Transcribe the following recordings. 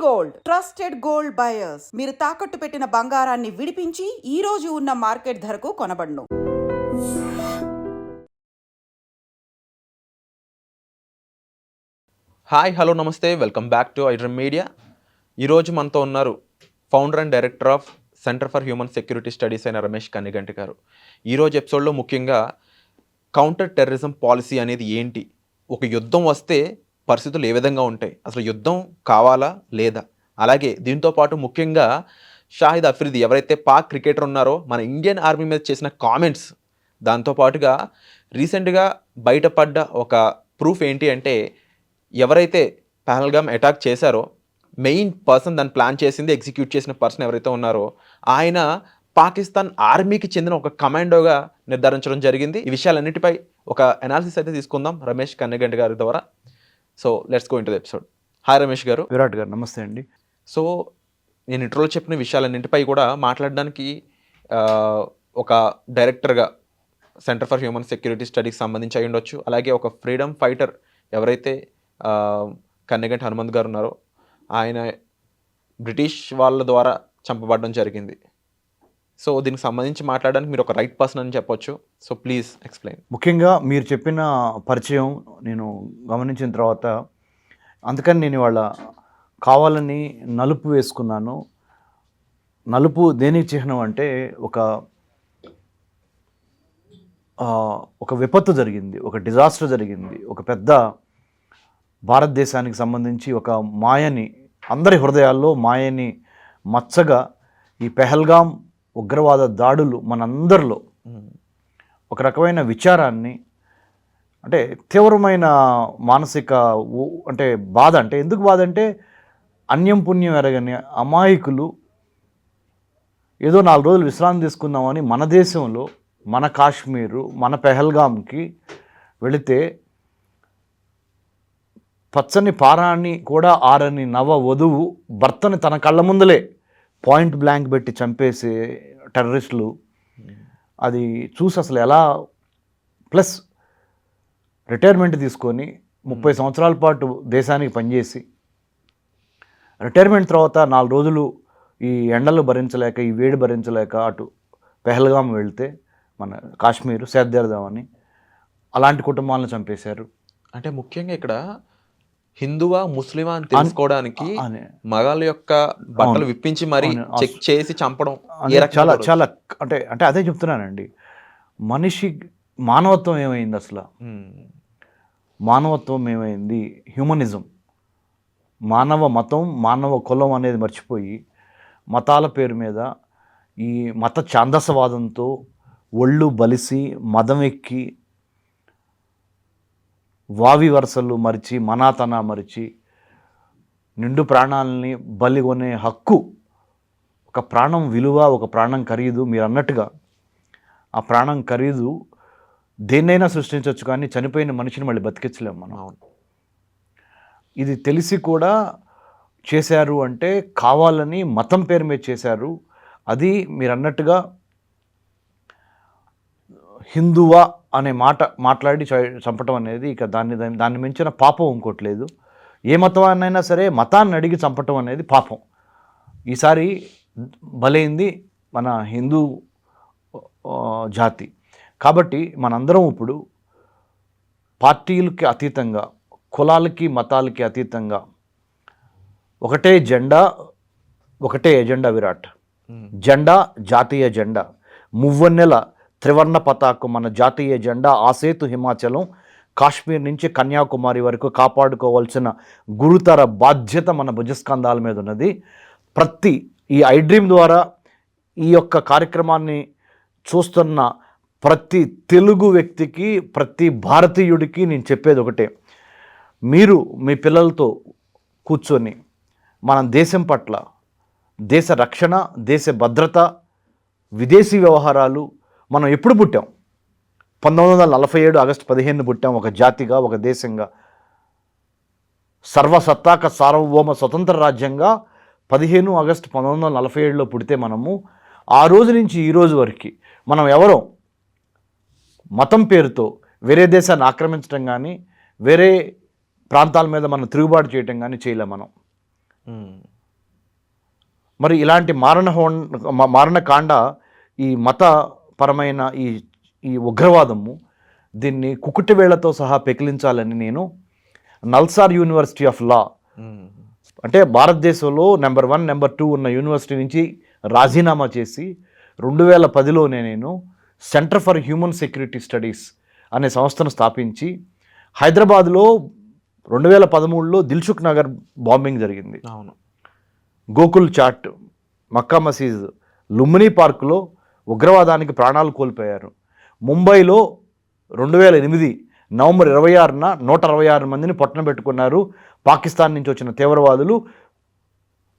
Gold trusted gold buyers. మీరు తాకట్టు పెట్టిన బంగారాన్ని విడిపించి ఈ రోజు ఉన్న మార్కెట్ ధరకు కొనబడును. హాయ్, హలో, నమస్తే, welcome back to iDream media. ఈరోజు మనతో ఉన్నారు founder and director of centre for human security studies అయిన రమేష్ కన్నిగంటి గారు. ఈరోజు ఎపిసోడ్లో ముఖ్యంగా కౌంటర్ టెర్రరిజం పాలసీ అనేది ఏంటి, ఒక యుద్ధం వస్తే పరిస్థితులు ఏ విధంగా ఉంటాయి, అసలు యుద్ధం కావాలా లేదా, అలాగే దీంతోపాటు ముఖ్యంగా షాహిద్ అఫ్రిది ఎవరైతే పాక్ క్రికెటర్ ఉన్నారో మన ఇండియన్ ఆర్మీ మీద చేసిన కామెంట్స్, దాంతోపాటుగా రీసెంట్గా బయటపడ్డ ఒక ప్రూఫ్ ఏంటి అంటే ఎవరైతే పహల్గామ్ అటాక్ చేశారో మెయిన్ పర్సన్, దాన్ని ప్లాన్ చేసింది, ఎగ్జిక్యూట్ చేసిన పర్సన్ ఎవరైతే ఉన్నారో ఆయన పాకిస్తాన్ ఆర్మీకి చెందిన ఒక కమాండోగా నిర్ధారించడం జరిగింది. ఈ విషయాలన్నిటిపై ఒక అనాలిసిస్ అయితే తీసుకుందాం రమేష్ కన్నిగంటి గారి ద్వారా. So let's go into the episode. Hi Ramesh గారు. విరాట్ గారు నమస్తే అండి. సో నేను ఇంట్రోలో చెప్పిన విషయాలన్నింటిపై కూడా మాట్లాడడానికి ఒక డైరెక్టర్గా సెంటర్ ఫర్ హ్యూమన్ సెక్యూరిటీ స్టడీకి సంబంధించి అయి ఉండొచ్చు, అలాగే ఒక ఫ్రీడమ్ ఫైటర్ ఎవరైతే కన్నిగంటి హనుమంత్ గారు ఉన్నారో ఆయన బ్రిటిష్ వాళ్ళ ద్వారా చంపబడడం జరిగింది. సో దీనికి సంబంధించి మాట్లాడడానికి మీరు ఒక రైట్ పర్సన్ అని చెప్పొచ్చు. So please explain. ముఖ్యంగా మీరు చెప్పిన పరిచయం నేను గమనించిన తర్వాత అందుకని నేను ఇవాళ కావాలని నలుపు వేసుకున్నాను. నలుపు దేనికి చిహ్నం అంటే ఒక విపత్తు జరిగింది, ఒక డిజాస్టర్ జరిగింది, ఒక పెద్ద భారతదేశానికి సంబంధించి ఒక మాయని, అందరి హృదయాల్లో మాయని మచ్చగా ఈ పెహల్గామ్ ఉగ్రవాద దాడులు మనందరిలో ఒక రకమైన విచారాన్ని, అంటే తీవ్రమైన మానసిక అంటే బాధ, అంటే ఎందుకు బాధ అంటే అన్యం పుణ్యం ఎరగని అమాయకులు ఏదో 4 రోజులు విశ్రాంతి తీసుకుందామని మన దేశంలో, మన కాశ్మీరు, మన పెహల్గామ్కి వెళితే పచ్చని పారాన్ని కూడా ఆరని నవ వధువు భర్తని తన కళ్ళ ముందలే పాయింట్ బ్లాంక్ పెట్టి చంపేసే టెర్రరిస్టులు. అది చూసి అసలు ఎలా, ప్లస్ రిటైర్మెంట్ తీసుకొని 30 సంవత్సరాల పాటు దేశానికి పనిచేసి రిటైర్మెంట్ తర్వాత 4 రోజులు ఈ ఎండలు భరించలేక, ఈ వేడి భరించలేక అటు పెహల్గాం వెళ్తే, మన కాశ్మీర్ సేద్దార్దామని అలాంటి కుటుంబాలను చంపేశారు. అంటే ముఖ్యంగా ఇక్కడ హిందువా ముస్లిమా అని తెలుసుకోవడానికి మగాళ్ళ యొక్క బట్టలు విప్పించి మరి చెక్ చేసి చంపడం చాలా చాలా అంటే అంటే అదే చెప్తున్నానండి. మనిషి మానవత్వం ఏమైంది, అసలు మానవత్వం ఏమైంది, హ్యూమనిజం, మానవ మతం, మానవ కులం అనేది మర్చిపోయి మతాల పేరు మీద ఈ మత ఛాందసవాదంతో ఒళ్ళు బలిసి మదం ఎక్కి వావి వరుసలు మరిచి మనాతన మరిచి నిండు ప్రాణాలని బలి కొనే హక్కు, ఒక ప్రాణం విలువ, ఒక ప్రాణం ఖరీదు. మీరు అన్నట్టుగా ఆ ప్రాణం ఖరీదు దేన్నైనా సృష్టించవచ్చు, కానీ చనిపోయిన మనిషిని మళ్ళీ బతికించలేము మనం. ఇది తెలిసి కూడా చేశారు అంటే కావాలని మతం పేరు మీద చేశారు. అది మీరు అన్నట్టుగా హిందువా అనే మాట మాట్లాడి చంపటం అనేది ఇక దాన్ని మించిన పాపం ఇంకోట్లేదు. ఏ మతాన్నైనా సరే మతాన్ని అడిగి చంపటం అనేది పాపం. ఈసారి బలైంది మన హిందూ జాతి. కాబట్టి మనందరం ఇప్పుడు పార్టీలకి అతీతంగా, కులాలకి మతాలకి అతీతంగా ఒకటే జెండా, ఒకటే ఎజెండా. విరాట్ జెండా, జాతీయ జెండా, మువ్వన్నెల త్రివర్ణ పతాకం మన జాతీయ జెండా. ఆసేతు హిమాచలం, కాశ్మీర్ నుంచి కన్యాకుమారి వరకు కాపాడుకోవాల్సిన గురుతర బాధ్యత మన భుజస్కంధాల మీద ఉన్నది. ఈ ఐడ్రీమ్ ద్వారా ఈ యొక్క కార్యక్రమాన్ని చూస్తున్న ప్రతి తెలుగు వ్యక్తికి, ప్రతి భారతీయుడికి నేను చెప్పేది ఒకటే: మీరు మీ పిల్లలతో కూర్చొని మన దేశం పట్ల, దేశ రక్షణ, దేశ భద్రత, విదేశీ వ్యవహారాలు, మనం ఎప్పుడు పుట్టాం? 1947 ఆగస్టు 15 పుట్టాం, ఒక జాతిగా, ఒక దేశంగా, సర్వసత్తాక సార్వభౌమ స్వతంత్ర రాజ్యంగా 15 ఆగస్టు 1947లో పుడితే మనము ఆ రోజు నుంచి ఈ రోజు వరకు మనం ఎవరో మతం పేరుతో వేరే దేశాన్ని ఆక్రమించడం కానీ, వేరే ప్రాంతాల మీద మనం తిరుగుబాటు చేయటం కానీ చేయలేం. మనం మరి ఇలాంటి మారణకాండ ఈ మతపరమైన ఈ ఉగ్రవాదము దీన్ని కుకుటి వేళ్లతో సహా పెకిలించాలని నేను నల్సార్ యూనివర్సిటీ ఆఫ్ లా, అంటే భారతదేశంలో నెంబర్ 1 నెంబర్ 2 ఉన్న యూనివర్సిటీ నుంచి రాజీనామా చేసి 2010లోనే నేను centre for human security studies అనే సంస్థను స్థాపించి హైదరాబాద్లో 2013లో దిల్సుఖ్ నగర్ బాంబింగ్ జరిగింది. అవును. గోకుల్ చాట్, మక్కా మసీద్, లుంబినీ పార్కులో ఉగ్రవాదానికి ప్రాణాలు కోల్పోయారు. ముంబైలో 2008 నవంబర్ 26న 166 మందిని పొట్టన పెట్టుకున్నారు. పాకిస్తాన్ నుంచి వచ్చిన తీవ్రవాదులు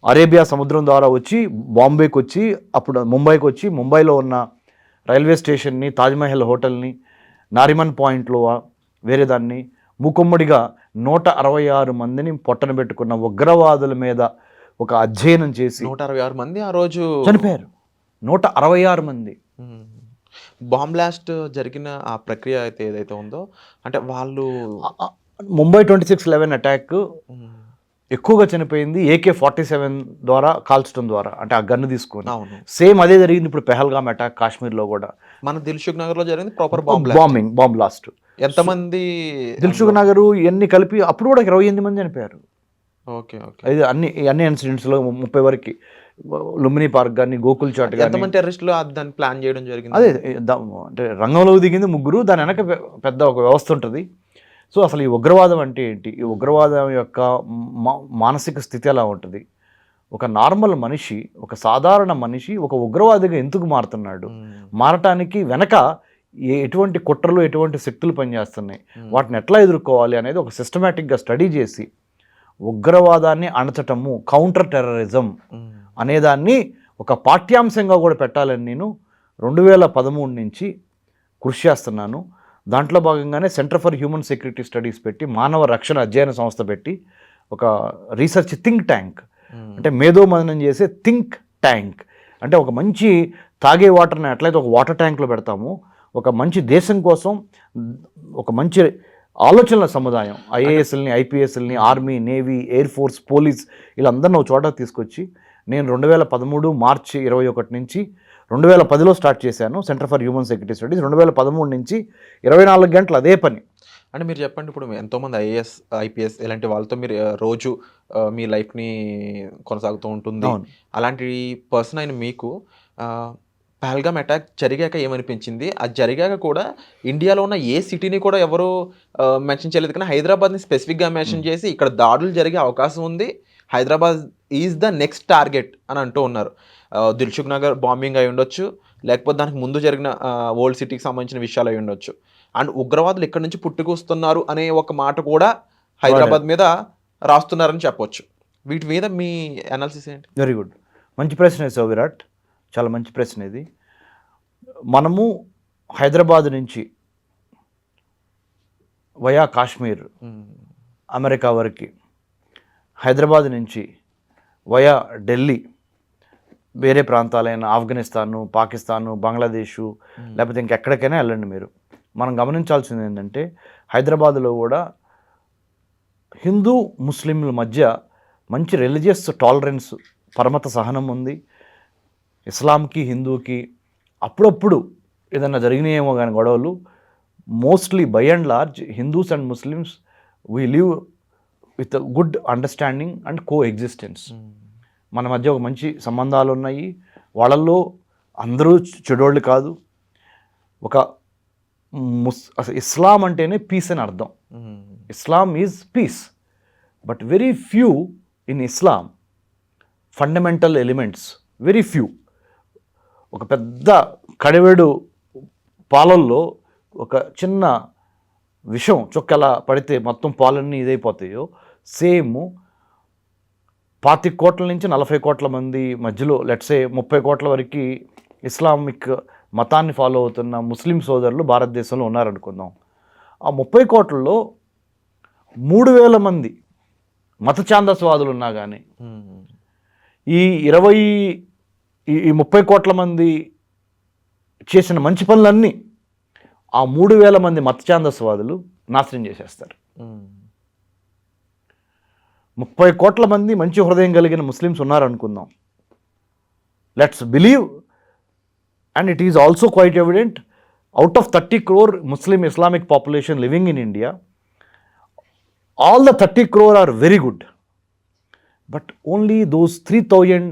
అరేబియా సముద్రం ద్వారా వచ్చి బాంబేకి వచ్చి అప్పుడు ముంబైకి వచ్చి ముంబైలో ఉన్న రైల్వే స్టేషన్ని, తాజ్మహల్ హోటల్ని, నారిమన్ పాయింట్లో వేరే దాన్ని మూకుమ్మడిగా 166 మందిని పొట్టన పెట్టుకున్న ఉగ్రవాదుల మీద ఒక అధ్యయనం చేసి 166 మంది ఆ రోజు చనిపోయారు. 166 మంది. బాంబ్ బ్లాస్ట్ జరిగిన ఆ ప్రక్రియ అయితే ఏదైతే ఉందో, అంటే వాళ్ళు ముంబై 26/11 అటాక్ ఎక్కువగా చనిపోయింది AK-47 ద్వారా కాల్చడం ద్వారా, అంటే ఆ గన్ను తీసుకొని. అవును. సేమ్ అదే జరిగింది ఇప్పుడు పెహల్గామ్ అటాక్ కాశ్మీర్లో కూడా. మన దిల్సుఖ్ నగర్లో జరిగింది ప్రాపర్ బాంబ్ బ్లాస్ట్. ఎంతమంది దిల్సుఖ్ నగర్ ఇవన్నీ కలిపి అప్పుడు కూడా 28 మంది చనిపోయారు. Okay okay. ఇది అన్ని ఇన్సిడెంట్స్లో 30 వరకు. లుంబినీ పార్క్ కానీ, గోకుల్ చాట్ కానీ. ఎంతమంది టెర్రరిస్టులు దాన్ని ప్లాన్ చేయడం జరిగింది? అదే అంటే రంగంలో దిగింది 3, దాని వెనక పెద్ద ఒక వ్యవస్థ ఉంటుంది. సో అసలు ఈ ఉగ్రవాదం అంటే ఏంటి, ఈ ఉగ్రవాదం యొక్క మానసిక స్థితి ఎలా ఉంటుంది, ఒక నార్మల్ మనిషి, ఒక సాధారణ మనిషి ఒక ఉగ్రవాదిగా ఎందుకు మారుతున్నాడు, మారటానికి వెనక ఎటువంటి కుట్రలు, ఎటువంటి శక్తులు పనిచేస్తున్నాయి, వాటిని ఎట్లా ఎదుర్కోవాలి అనేది ఒక సిస్టమేటిక్గా స్టడీ చేసి ఉగ్రవాదాన్ని అణచటము, కౌంటర్ టెర్రరిజం అనేదాన్ని ఒక పాఠ్యాంశంగా కూడా పెట్టాలని నేను 2013 నుంచి కృషి చేస్తున్నాను. దాంట్లో భాగంగానే centre for human security studies పెట్టి, మానవ రక్షణ అధ్యయన సంస్థ పెట్టి, ఒక రీసెర్చ్ థింక్ ట్యాంక్, అంటే మేధోమథనం చేసే థింక్ ట్యాంక్, అంటే ఒక మంచి తాగే వాటర్ని ఎట్లయితే ఒక వాటర్ ట్యాంక్లో పెడతామో, ఒక మంచి దేశం కోసం ఒక మంచి ఆలోచనల సముదాయం, IASల్ని, IPSల్ని, army, navy, air force, police, వీళ్ళందరినీ ఒక చోట తీసుకొచ్చి నేను 2013 మార్చి 21 నుంచి 2010లో స్టార్ట్ చేశాను centre for human security studies. 2013 నుంచి 24 గంటలు అదే పని. అంటే మీరు చెప్పండి, ఇప్పుడు ఎంతోమంది IAS, IPS ఇలాంటి వాళ్ళతో మీరు రోజు మీ లైఫ్ని కొనసాగుతూ ఉంటుంది. అలాంటి పర్సన్ అయిన మీకు పహల్గామ్ అటాక్ జరిగాక ఏమనిపించింది? అది జరిగాక కూడా ఇండియాలో ఉన్న ఏ సిటీని కూడా ఎవరు మెన్షన్ చేయలేదు, కానీ హైదరాబాద్ని స్పెసిఫిక్గా మెన్షన్ చేసి ఇక్కడ దాడులు జరిగే అవకాశం ఉంది, Hyderabad is the next target అని అంటూ ఉన్నారు. దిల్సుఖ్ నగర్ బాంబింగ్ అయి ఉండొచ్చు, లేకపోతే దానికి ముందు జరిగిన ఓల్డ్ సిటీకి సంబంధించిన విషయాలు అయి ఉండొచ్చు, అండ్ ఉగ్రవాదులు ఇక్కడ నుంచి పుట్టుకొస్తున్నారు అనే ఒక మాట కూడా హైదరాబాద్ మీద రాస్తున్నారని చెప్పొచ్చు. వీటి మీద మీ అనాలిసిస్ ఏంటి? వెరీ గుడ్, మంచి ప్రశ్న వేసావు విరాట్, చాలా మంచి ప్రశ్న ఇది. మనము హైదరాబాద్ నుంచి వయా కాశ్మీర్, అమెరికా వరకు, హైదరాబాద్ నుంచి వయా ఢిల్లీ, వేరే ప్రాంతాలైన ఆఫ్ఘనిస్తాను, పాకిస్తాను, బంగ్లాదేశు, లేకపోతే ఇంకెక్కడికైనా వెళ్ళండి మీరు. మనం గమనించాల్సింది ఏంటంటే హైదరాబాద్లో కూడా హిందూ ముస్లింల మధ్య మంచి రిలీజియస్ టాలరెన్స్, పరమత సహనం ఉంది. ఇస్లాంకి, హిందూకి అప్పుడప్పుడు ఏదైనా జరిగినాయేమో కానీ గొడవలు, mostly by and large Hindus and Muslims we live with good understanding and co existence. మన మధ్య ఒక మంచి సంబంధాలు ఉన్నాయి. వాళ్ళల్లో అందరూ చెడోళ్ళు కాదు. ఒక అసలు ఇస్లాం అంటేనే పీస్ అని అర్థం. Islam is peace, but very few in Islam fundamental elements, very few. ఒక పెద్ద కడివేడు పాలల్లో ఒక చిన్న విషం చొక్కెలా పడితే మొత్తం పాలన్నీ ఇదైపోతాయో, సేమ్ 25 కోట్ల నుంచి 40 కోట్ల మంది మధ్యలో, లెట్సే 30 కోట్ల వరకు ఇస్లామిక్ మతాన్ని ఫాలో అవుతున్న ముస్లిం సోదరులు భారతదేశంలో ఉన్నారనుకుందాం. ఆ 30 కోట్లలో 3,000 మంది మత ఛాందస్వాదులు ఉన్నా కానీ ఈ 30 కోట్ల మంది చేసిన మంచి పనులన్నీ ఆ 3,000 మంది మత ఛాందస్వాదులు నాశనం చేసేస్తారు. 30 కోట్ల మంది మంచి హృదయం కలిగిన ముస్లిమ్స్ ఉన్నారనుకుందాం. Let's believe, and it is also quite evident, out of 30 crore Muslim Islamic population living in India, all the 30 crore are very good. But only those 3,000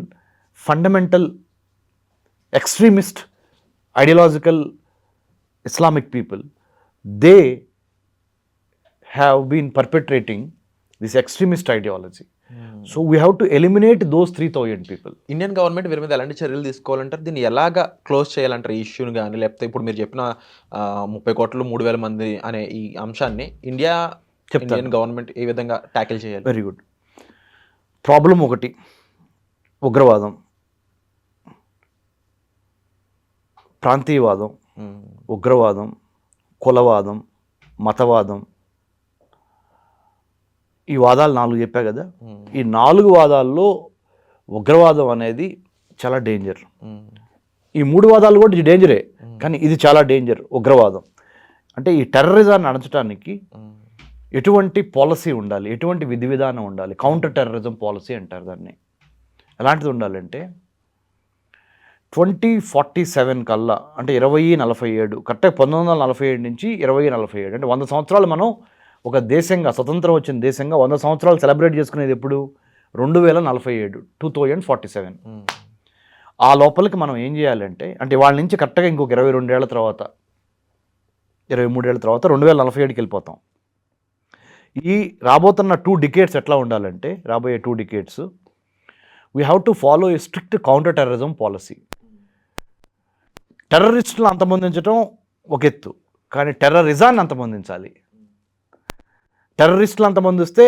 fundamental extremist ideological Islamic people, they have been perpetrating this extremist ideology. So we have to eliminate those 3,000 people. Indian government వీరి మీద ఎలాంటి చర్యలు తీసుకోవాలంటారు? దీన్ని ఎలాగా close చేయాలంటారు ఈ ఇష్యూని? కానీ లేకపోతే ఇప్పుడు మీరు చెప్పిన 30 కోట్లు 3,000 మంది అనే ఈ అంశాన్ని ఇండియన్ గవర్నమెంట్ ఏ విధంగా ట్యాకిల్ చేయాలి? Very good. ప్రాబ్లం ఒకటి, ఉగ్రవాదం, ప్రాంతీయవాదం, ఉగ్రవాదం, కులవాదం, మతవాదం, ఈ వాదాలు 4 చెప్పా కదా. ఈ 4 వాదాల్లో ఉగ్రవాదం అనేది చాలా డేంజర్. ఈ 3 వాదాలు కూడా డేంజరే, కానీ ఇది చాలా డేంజర్. ఉగ్రవాదం అంటే ఈ టెర్రరిజాన్ని అణచడానికి ఎటువంటి పాలసీ ఉండాలి, ఎటువంటి విధి విధానం ఉండాలి, కౌంటర్ టెర్రరిజం పాలసీ అంటారు దాన్ని. ఎలాంటిది ఉండాలంటే 2047 కల్లా, అంటే 2047, కరెక్ట్గా 1947 నుంచి 2047, అంటే 100 సంవత్సరాలు మనం ఒక దేశంగా, స్వతంత్రం వచ్చిన దేశంగా 100 సంవత్సరాలు సెలబ్రేట్ చేసుకునేది ఎప్పుడు? 2047, 2047. ఆ లోపలికి మనం ఏం చేయాలంటే, అంటే వాళ్ళ నుంచి కరెక్ట్గా ఇంకొక 22 ఏళ్ల తర్వాత, 23 ఏళ్ల తర్వాత 2047కి వెళ్ళిపోతాం. ఈ రాబోతున్న 2 decades ఎట్లా ఉండాలంటే, రాబోయే 2 decades we have to follow A strict counter terrorism policy. టెర్రరిస్టులు అంతమొందించడం ఒక ఎత్తు, కానీ టెర్రరిజాన్ని అంతమొందించాలి. టెర్రరిస్టులు అంతమందిస్తే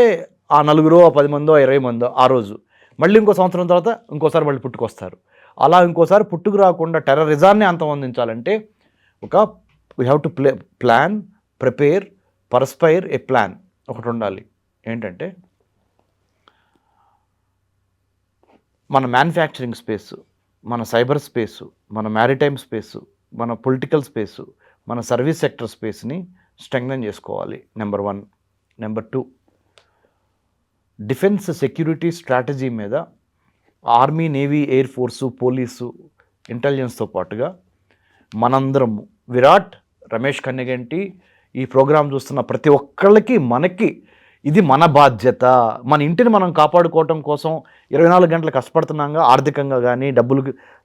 ఆ 4 10 మందో 20 మందో ఆ రోజు మళ్ళీ ఇంకో సంవత్సరం తర్వాత ఇంకోసారి మళ్ళీ పుట్టుకొస్తారు. అలా ఇంకోసారి పుట్టుకు రాకుండా టెర్రరిజాన్ని అంతమొందించాలంటే we have to plan, prepare, perspire a plan ఒకటి ఉండాలి. ఏంటంటే మన మ్యానుఫ్యాక్చరింగ్ స్పేసు, మన సైబర్ స్పేసు, మన మ్యారిటైమ్ స్పేసు, మన పొలిటికల్ స్పేసు, మన సర్వీస్ సెక్టర్ స్పేస్ని స్ట్రెంగ్థెన్ చేసుకోవాలి. Number 1. Number 2, defence security strategy మీద army, navy, air force, police, ఇంటెలిజెన్స్తో పాటుగా మనందరము, విరాట్, రమేష్ కన్నెగంటి, ఈ ప్రోగ్రాం చూస్తున్న ప్రతి ఒక్కళ్ళకి, మనకి ఇది మన బాధ్యత. మన ఇంటిని మనం కాపాడుకోవటం కోసం 24 గంటలు కష్టపడుతున్నాగా, ఆర్థికంగా కానీ డబ్బులు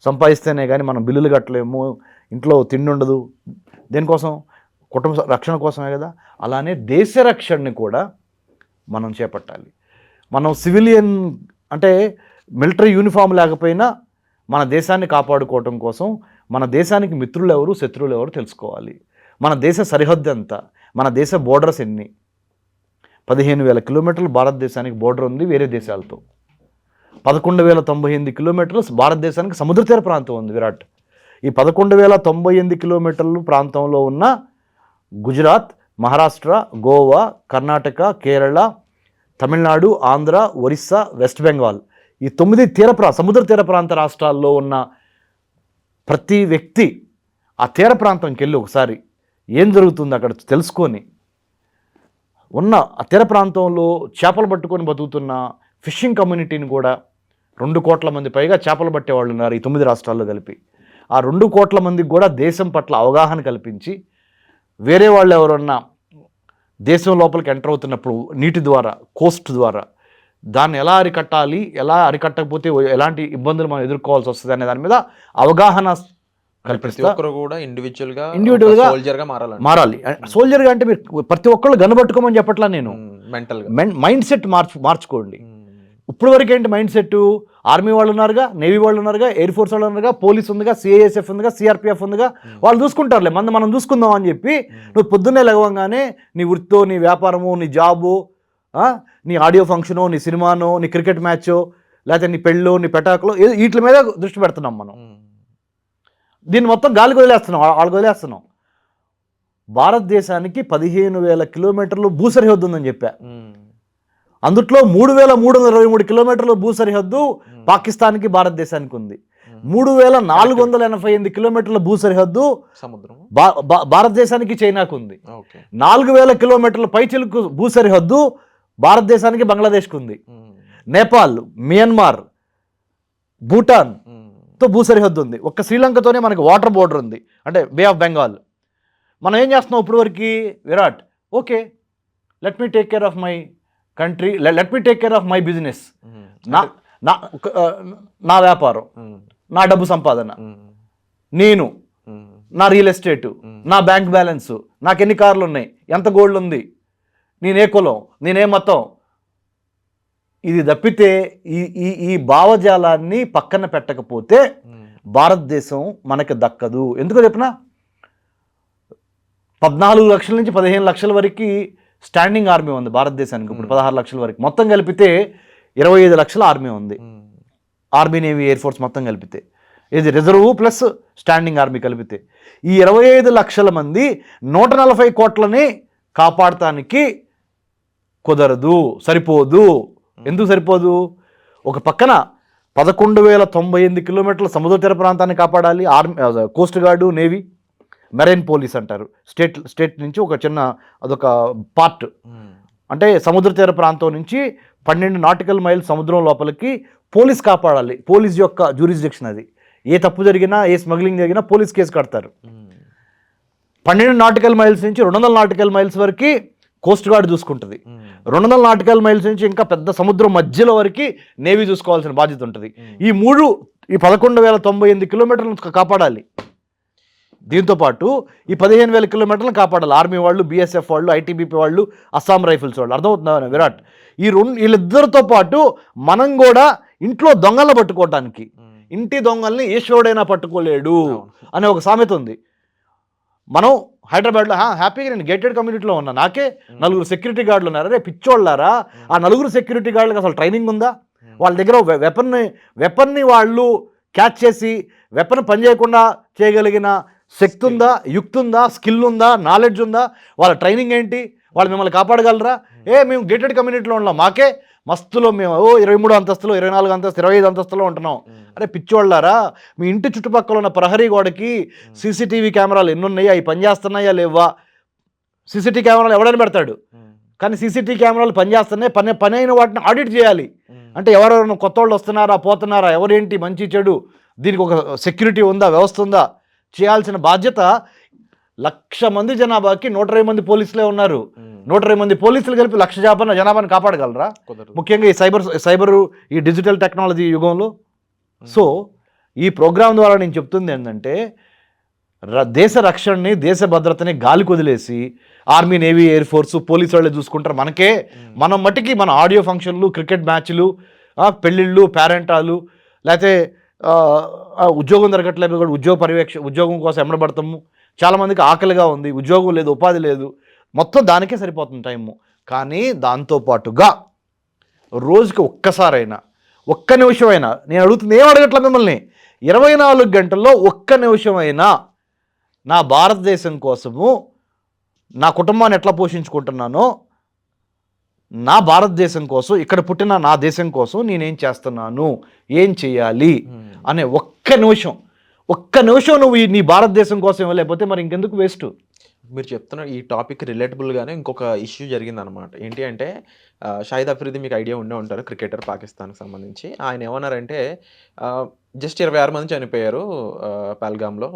సంపాదిస్తేనే కానీ మనం బిల్లులు కట్టలేము, ఇంట్లో తిండి ఉండదు. దేనికోసం? కుటుంబ రక్షణ కోసమే కదా. అలానే దేశ రక్షణని కూడా మనం చేపట్టాలి. మనం సివిలియన్, అంటే మిలిటరీ యూనిఫామ్ లేకపోయినా మన దేశాన్ని కాపాడుకోవటం కోసం మన దేశానికి మిత్రులు ఎవరు, శత్రువులు ఎవరు తెలుసుకోవాలి. మన దేశ సరిహద్దు ఎంత, మన దేశ బోర్డర్స్ ఎన్ని? 15,000 కిలోమీటర్లు భారతదేశానికి బోర్డర్ ఉంది వేరే దేశాలతో. 11,098 కిలోమీటర్లు భారతదేశానికి సముద్ర తీర ప్రాంతం ఉంది విరాట్. ఈ 11,098 కిలోమీటర్లు ప్రాంతంలో ఉన్న గుజరాత్, మహారాష్ట్ర, గోవా, కర్ణాటక, కేరళ, తమిళనాడు, ఆంధ్ర, ఒరిస్సా, వెస్ట్ బెంగాల్, ఈ 9 సముద్ర తీర ప్రాంత రాష్ట్రాల్లో ఉన్న ప్రతి వ్యక్తి ఆ తీర ప్రాంతంకి వెళ్ళి ఒకసారి ఏం జరుగుతుంది అక్కడ తెలుసుకొని, ఉన్న ఆ తీర ప్రాంతంలో చేపలు పట్టుకొని బతుకుతున్న ఫిషింగ్ కమ్యూనిటీని కూడా 2 కోట్ల మంది పైగా చేపలు పట్టేవాళ్ళు ఉన్నారు ఈ 9 రాష్ట్రాల్లో కలిపి. ఆ 2 కోట్ల మందికి కూడా దేశం పట్ల అవగాహన కల్పించి, వేరే వాళ్ళు ఎవరన్నా దేశం లోపలికి ఎంటర్ అవుతున్నప్పుడు నీటి ద్వారా, కోస్ట్ ద్వారా దాన్ని ఎలా అరికట్టాలి, ఎలా అరికట్టకపోతే ఎలాంటి ఇబ్బందులు మనం ఎదుర్కోవాల్సి వస్తుంది అనే దాని మీద అవగాహన కల్పిస్తారు. కూడా ఇండివిజువల్గా మారాలి. సోల్జర్గా అంటే మీరు ప్రతి ఒక్కళ్ళు గనబట్టుకోమని చెప్పట్లా నేను. మెంటల్గా మైండ్ సెట్ మార్చుకోండి. ఇప్పుడు వరకు ఏంటి మైండ్ సెట్? ఆర్మీ వాళ్ళు ఉన్నారుగా, నేవీ వాళ్ళు ఉన్నారుగా, ఎయిర్ ఫోర్స్ వాళ్ళు ఉన్నారుగా, పోలీస్ ఉందిగా, సిఐఎస్ఎఫ్ ఉందిగా, సిఆర్పిఎఫ్ ఉందిగా, వాళ్ళు చూసుకుంటారులే, మనం చూసుకుందాం అని చెప్పి నువ్వు పొద్దున్నే లెగవంగానే నీ వృత్తో, నీ వ్యాపారము, నీ జాబు, నీ ఆడియో ఫంక్షను, నీ సినిమానో, నీ క్రికెట్ మ్యాచో, లేకపోతే నీ పెళ్ళో, నీ పెటాకులో, వీటి మీద దృష్టి పెడుతున్నాం మనం. దీన్ని మొత్తం గాలికి వాళ్ళకి వదిలేస్తున్నాం. భారతదేశానికి 15,000 కిలోమీటర్లు భూ సరిహద్దు ఉందని చెప్పా. అందుట్లో 3,323 కిలోమీటర్ల భూ సరిహద్దు పాకిస్తాన్కి, భారతదేశానికి ఉంది. 3,488 కిలోమీటర్ల భూ సరిహద్దు సముద్రం భారతదేశానికి, చైనాకు ఉంది. 4,000 కిలోమీటర్ల పైచిలుకు భూ సరిహద్దు భారతదేశానికి, బంగ్లాదేశ్కి ఉంది. నేపాల్, మియన్మార్, భూటాన్తో భూ సరిహద్దు ఉంది. ఒక్క శ్రీలంకతోనే మనకి వాటర్ బోర్డర్ ఉంది, అంటే బే ఆఫ్ బెంగాల్. మనం ఏం చేస్తున్నాం ఇప్పుడు వరకు? Virat, okay, let me take care of my country, let me take care of my business, నా వ్యాపారం, నా డబ్బు సంపాదన, నేను, నా రియల్ ఎస్టేటు, నా బ్యాంక్ బ్యాలెన్సు, నాకు ఎన్ని కార్లు ఉన్నాయి, ఎంత గోల్డ్ ఉంది, నేనే కులం, నేనే మతం. ఇది తప్పితే ఈ భావజాలాన్ని పక్కన పెట్టకపోతే భారతదేశం మనకి దక్కదు. ఎందుకో చెప్పినా, 14 లక్షల నుంచి 15 లక్షల వరకు స్టాండింగ్ ఆర్మీ ఉంది భారతదేశానికి. ఇప్పుడు 16 లక్షల వరకు, మొత్తం కలిపితే 25 లక్షల ఆర్మీ ఉంది. ఆర్మీ, నేవీ, ఎయిర్ ఫోర్స్ మొత్తం కలిపితే, ఇది రిజర్వ్ ప్లస్ స్టాండింగ్ ఆర్మీ కలిపితే ఈ 25 లక్షల మంది 140 కోట్లని కాపాడటానికి కుదరదు, సరిపోదు. ఎందుకు సరిపోదు? ఒక పక్కన 11,098 కిలోమీటర్ల సముద్ర తీర ప్రాంతాన్ని కాపాడాలి army, Coast guard, navy, marine police అంటారు. స్టేట్ నుంచి ఒక చిన్న అదొక పార్ట్, అంటే సముద్ర తీర ప్రాంతం నుంచి 12 నాటికల్ మైల్ సముద్రం లోపలికి పోలీస్ కాపాడాలి. పోలీస్ యొక్క జ్యూరిస్డిక్షన్ అది. ఏ తప్పు జరిగినా, ఏ స్మగ్లింగ్ జరిగినా పోలీస్ కేసు కడతారు. 12 నాటికల్ మైల్స్ నుంచి 200 నాటికల్ మైల్స్ వరకు కోస్ట్ గార్డ్ చూసుకుంటుంది. 200 నాటికల్ మైల్స్ నుంచి ఇంకా పెద్ద సముద్రం మధ్యలో వరకు నేవీ చూసుకోవాల్సిన బాధ్యత ఉంటుంది. ఈ 11,098 కిలోమీటర్లను కాపాడాలి. దీంతోపాటు ఈ 15,000 కిలోమీటర్లను కాపాడాలి ఆర్మీ వాళ్ళు, బీఎస్ఎఫ్ వాళ్ళు, ఐటీబీపీ వాళ్ళు, అస్సాం రైఫిల్స్ వాళ్ళు. అర్థమవుతుందా విరాట్? వీళ్ళిద్దరితో పాటు మనం కూడా ఇంట్లో దొంగలను పట్టుకోవటానికి, ఇంటి దొంగల్ని ఈశ్వరుడైనా పట్టుకోలేడు అనే ఒక సామెత ఉంది. మనం హైదరాబాద్లో హ్యాపీగా నేను గేటెడ్ కమ్యూనిటీలో ఉన్నా, నాకే 4 సెక్యూరిటీ గార్డులు ఉన్నారు. అరే పిచ్చోళ్ళారా, ఆ 4 సెక్యూరిటీ గార్డులకు అసలు ట్రైనింగ్ ఉందా? వాళ్ళ దగ్గర వెపన్ని వాళ్ళు క్యాచ్ చేసి వెపన్ పనిచేయకుండా చేయగలిగిన శక్తి ఉందా, యుక్తి ఉందా, స్కిల్ ఉందా, నాలెడ్జ్ ఉందా? వాళ్ళ ట్రైనింగ్ ఏంటి? వాళ్ళు మిమ్మల్ని కాపాడగలరా? మేము గేటెడ్ కమ్యూనిటీలో ఉన్నాం, మాకే మస్తులో మేము 23 అంతస్తులు, 24 అంతస్తులు, 25 అంతస్తులో ఉంటున్నాం. అరే పిచ్చోళ్ళారా, మీ ఇంటి చుట్టుపక్కల ఉన్న ప్రహరీ గోడకి సీసీటీవీ కెమెరాలు ఎన్ని ఉన్నాయి, అవి పనిచేస్తున్నాయా లేవా? సీసీటీవీ కెమెరాలు ఎవడైనా పెడతాడు, కానీ సీసీటీవీ కెమెరాలు పనిచేస్తున్నాయి, పని అయిన వాటిని ఆడిట్ చేయాలి. అంటే ఎవరెవరైనా కొత్త వాళ్ళు వస్తున్నారా, పోతున్నారా, ఎవరేంటి, మంచి చెడు, దీనికి ఒక సెక్యూరిటీ ఉందా, వ్యవస్థ ఉందా, చేయాల్సిన బాధ్యత 1,00,000 మంది జనాభాకి 120 మంది పోలీసులే ఉన్నారు. 120 మంది పోలీసులు కలిపి 1,00,000 జనాభాని కాపాడగలరా? ముఖ్యంగా ఈ సైబరు ఈ డిజిటల్ టెక్నాలజీ యుగంలో. సో ఈ ప్రోగ్రాం ద్వారా నేను చెప్తుంది ఏంటంటే, దేశ రక్షణని, దేశ భద్రతని గాలి కొదిలేసి army, navy, air force, police వాళ్ళే చూసుకుంటారు. మనం మట్టికి మన ఆడియో ఫంక్షన్లు, క్రికెట్ మ్యాచ్లు, పెళ్ళిళ్ళు, పేరెంటాలు, లేకపోతే ఉద్యోగం దొరకట్లేదు కూడా ఉద్యోగం కోసం ఎమ్మడబడతాము. చాలామందికి ఆకలిగా ఉంది, ఉద్యోగం లేదు, ఉపాధి లేదు, మొత్తం దానికే సరిపోతుంది టైము. కానీ దాంతోపాటుగా రోజుకి ఒక్కసారైనా, ఒక్క నిమిషమైనా, నేను అడుగుతుంది ఏం అడగట్లా మిమ్మల్ని, 24 గంటల్లో ఒక్క నిమిషమైనా నా భారతదేశం కోసము, నా కుటుంబాన్ని ఎట్లా పోషించుకుంటున్నానో, నా భారతదేశం కోసం, ఇక్కడ పుట్టిన నా దేశం కోసం నేనేం చేస్తున్నాను, ఏం చేయాలి అనే ఒక్క నిమిషం నువ్వు నీ భారతదేశం కోసం ఇవ్వలేకపోతే మరి ఇంకెందుకు వేస్ట్? మీరు చెప్తున్న ఈ టాపిక్ రిలేటబుల్గానే ఇంకొక ఇష్యూ జరిగిందనమాట. ఏంటి అంటే, షాహిద్ అఫ్రిది మీకు ఐడియా ఉండే ఉంటారు, క్రికెటర్, పాకిస్తాన్కి సంబంధించి. ఆయన ఏమన్నారంటే, జస్ట్ 26 మంది చనిపోయారు పహల్గామ్లో,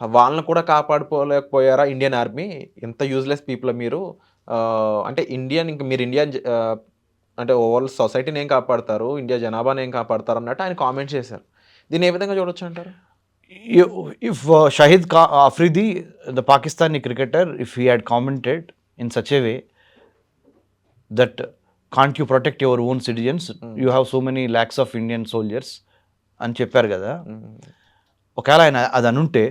వాళ్ళని కూడా కాపాడుకోలేకపోయారా ఇండియన్ ఆర్మీ? ఇంత యూజ్లెస్ పీపుల్ మీరు, అంటే మీరు ఇండియన్ అంటే ఓవరాల్ సొసైటీని ఏం కాపాడతారు, ఇండియా జనాభాని ఏం కాపాడతారు అన్నట్టు ఆయన కామెంట్ చేశారు. దీన్ని ఏ విధంగా చూడొచ్చు అంటారు? If Shahid Afridi, the Pakistani cricketer, if he had commented in such a way that can't you protect your own citizens, you have so many lakhs of Indian soldiers అని చెప్పారు కదా, ఒకవేళ ఆయన అది అనుంటే,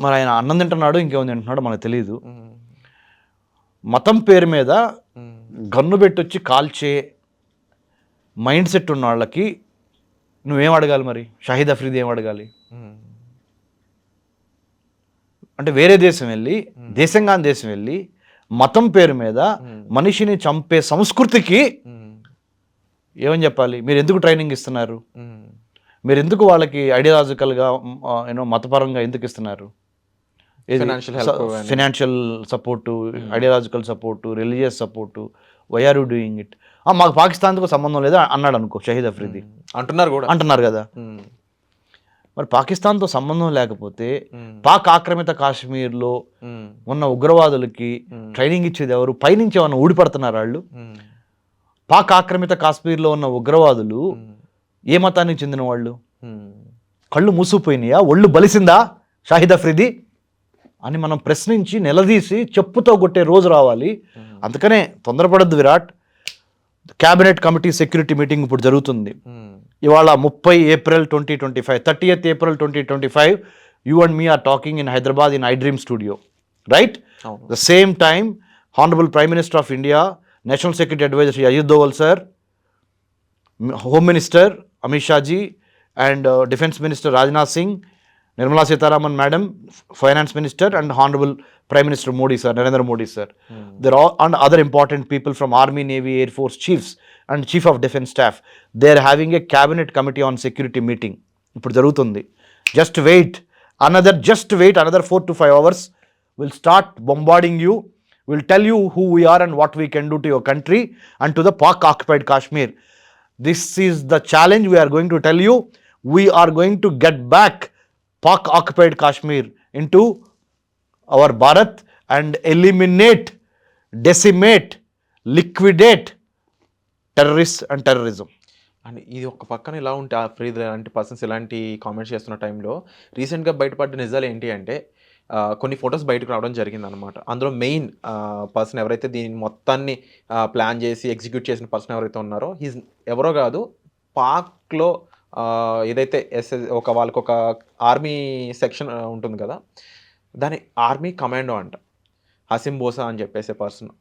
మరి ఆయన అన్నం తింటున్నాడు, ఇంకేముంది తింటున్నాడో మనకు తెలియదు. మతం పేరు మీద గన్ను పెట్టొచ్చి కాల్చే మైండ్ సెట్ ఉన్న వాళ్ళకి నువ్వేం అడగాలి? మరి షాహిద్ అఫ్రిది ఏం అడగాలి? అంటే వేరే దేశం వెళ్ళి మతం పేరు మీద మనిషిని చంపే సంస్కృతికి ఏమని చెప్పాలి? మీరు ఎందుకు ట్రైనింగ్ ఇస్తున్నారు? మీరు ఎందుకు వాళ్ళకి ఐడియాలజికల్గా మతపరంగా ఎందుకు ఇస్తున్నారు? Financial support, ideological support, religious support, why are you doing it? మాకు పాకిస్తాన్తో సంబంధం లేదా అన్నాడు అనుకో షహీద్ అఫ్రీది, అంటున్నారు కూడా. అంటున్నారు కదా. మరి పాకిస్తాన్తో సంబంధం లేకపోతే పాక్ ఆక్రమిత కాశ్మీర్లో ఉన్న ఉగ్రవాదులకి ట్రైనింగ్ ఇచ్చేది ఎవరు? పైనుంచి ఏమన్నా ఊడిపడుతున్నారు వాళ్ళు? పాక్ ఆక్రమిత కాశ్మీర్లో ఉన్న ఉగ్రవాదులు ఏ మతానికి చెందిన వాళ్ళు? కళ్ళు మూసుకుపోయినాయా? ఒళ్ళు బలిసిందా షాహిద్ అఫ్రీది అని మనం ప్రశ్నించి నిలదీసి చెప్పుతో కొట్టే రోజు రావాలి. అందుకనే తొందరపడద్దు Virat. Cabinet committee security meeting ఇప్పుడు జరుగుతుంది. ఇవాళ 30 April 2025, 30th April 2025 you and me are talking in Hyderabad in iDream studio, right? The same time Honorable Prime Minister of India, National Security Advisor Shri Ajit Doval sir, Home Minister Amit Shah ji and Defence Minister Rajnath Singh, Nirmala Sitharaman Madam, Finance Minister and Honorable Prime Minister Modi sir, Narendra Modi sir. They're all and other important people from Army, Navy, Air Force chiefs and Chief of Defence Staff. They're having a cabinet committee on security meeting. ఇప్పుడు జరుగుతుంది. Just wait another 4 to 5 hours. We'll start bombarding you. We'll tell you who we are and what we can do to your country and to the Pak occupied Kashmir. This is the challenge we are going to tell you. We are going to get back Pak occupied Kashmir into our Bharat and eliminate, decimate, liquidate terrorists and terrorism. And ఇది ఒక పక్కన ఇలా ఉంటే అఫ్రీద్ లాంటి persons ఇలాంటి comments చేస్తున్న టైంలో రీసెంట్గా బయటపడ్డ నిజాలు ఏంటి అంటే కొన్ని ఫొటోస్ బయటకు రావడం జరిగింది అనమాట. అందులో మెయిన్ పర్సన్ ఎవరైతే దీన్ని మొత్తాన్ని ప్లాన్ చేసి ఎగ్జిక్యూట్ చేసిన పర్సన్ ఎవరైతే ఉన్నారో హీజ్ ఎవరో కాదు, పాక్లో ఏదైతే వాళ్ళకి ఒక ఆర్మీ సెక్షన్ ఉంటుంది కదా, దాని ఆర్మీ కమాండో అంట, హసీం బోసా అని చెప్పేసే పర్సన్.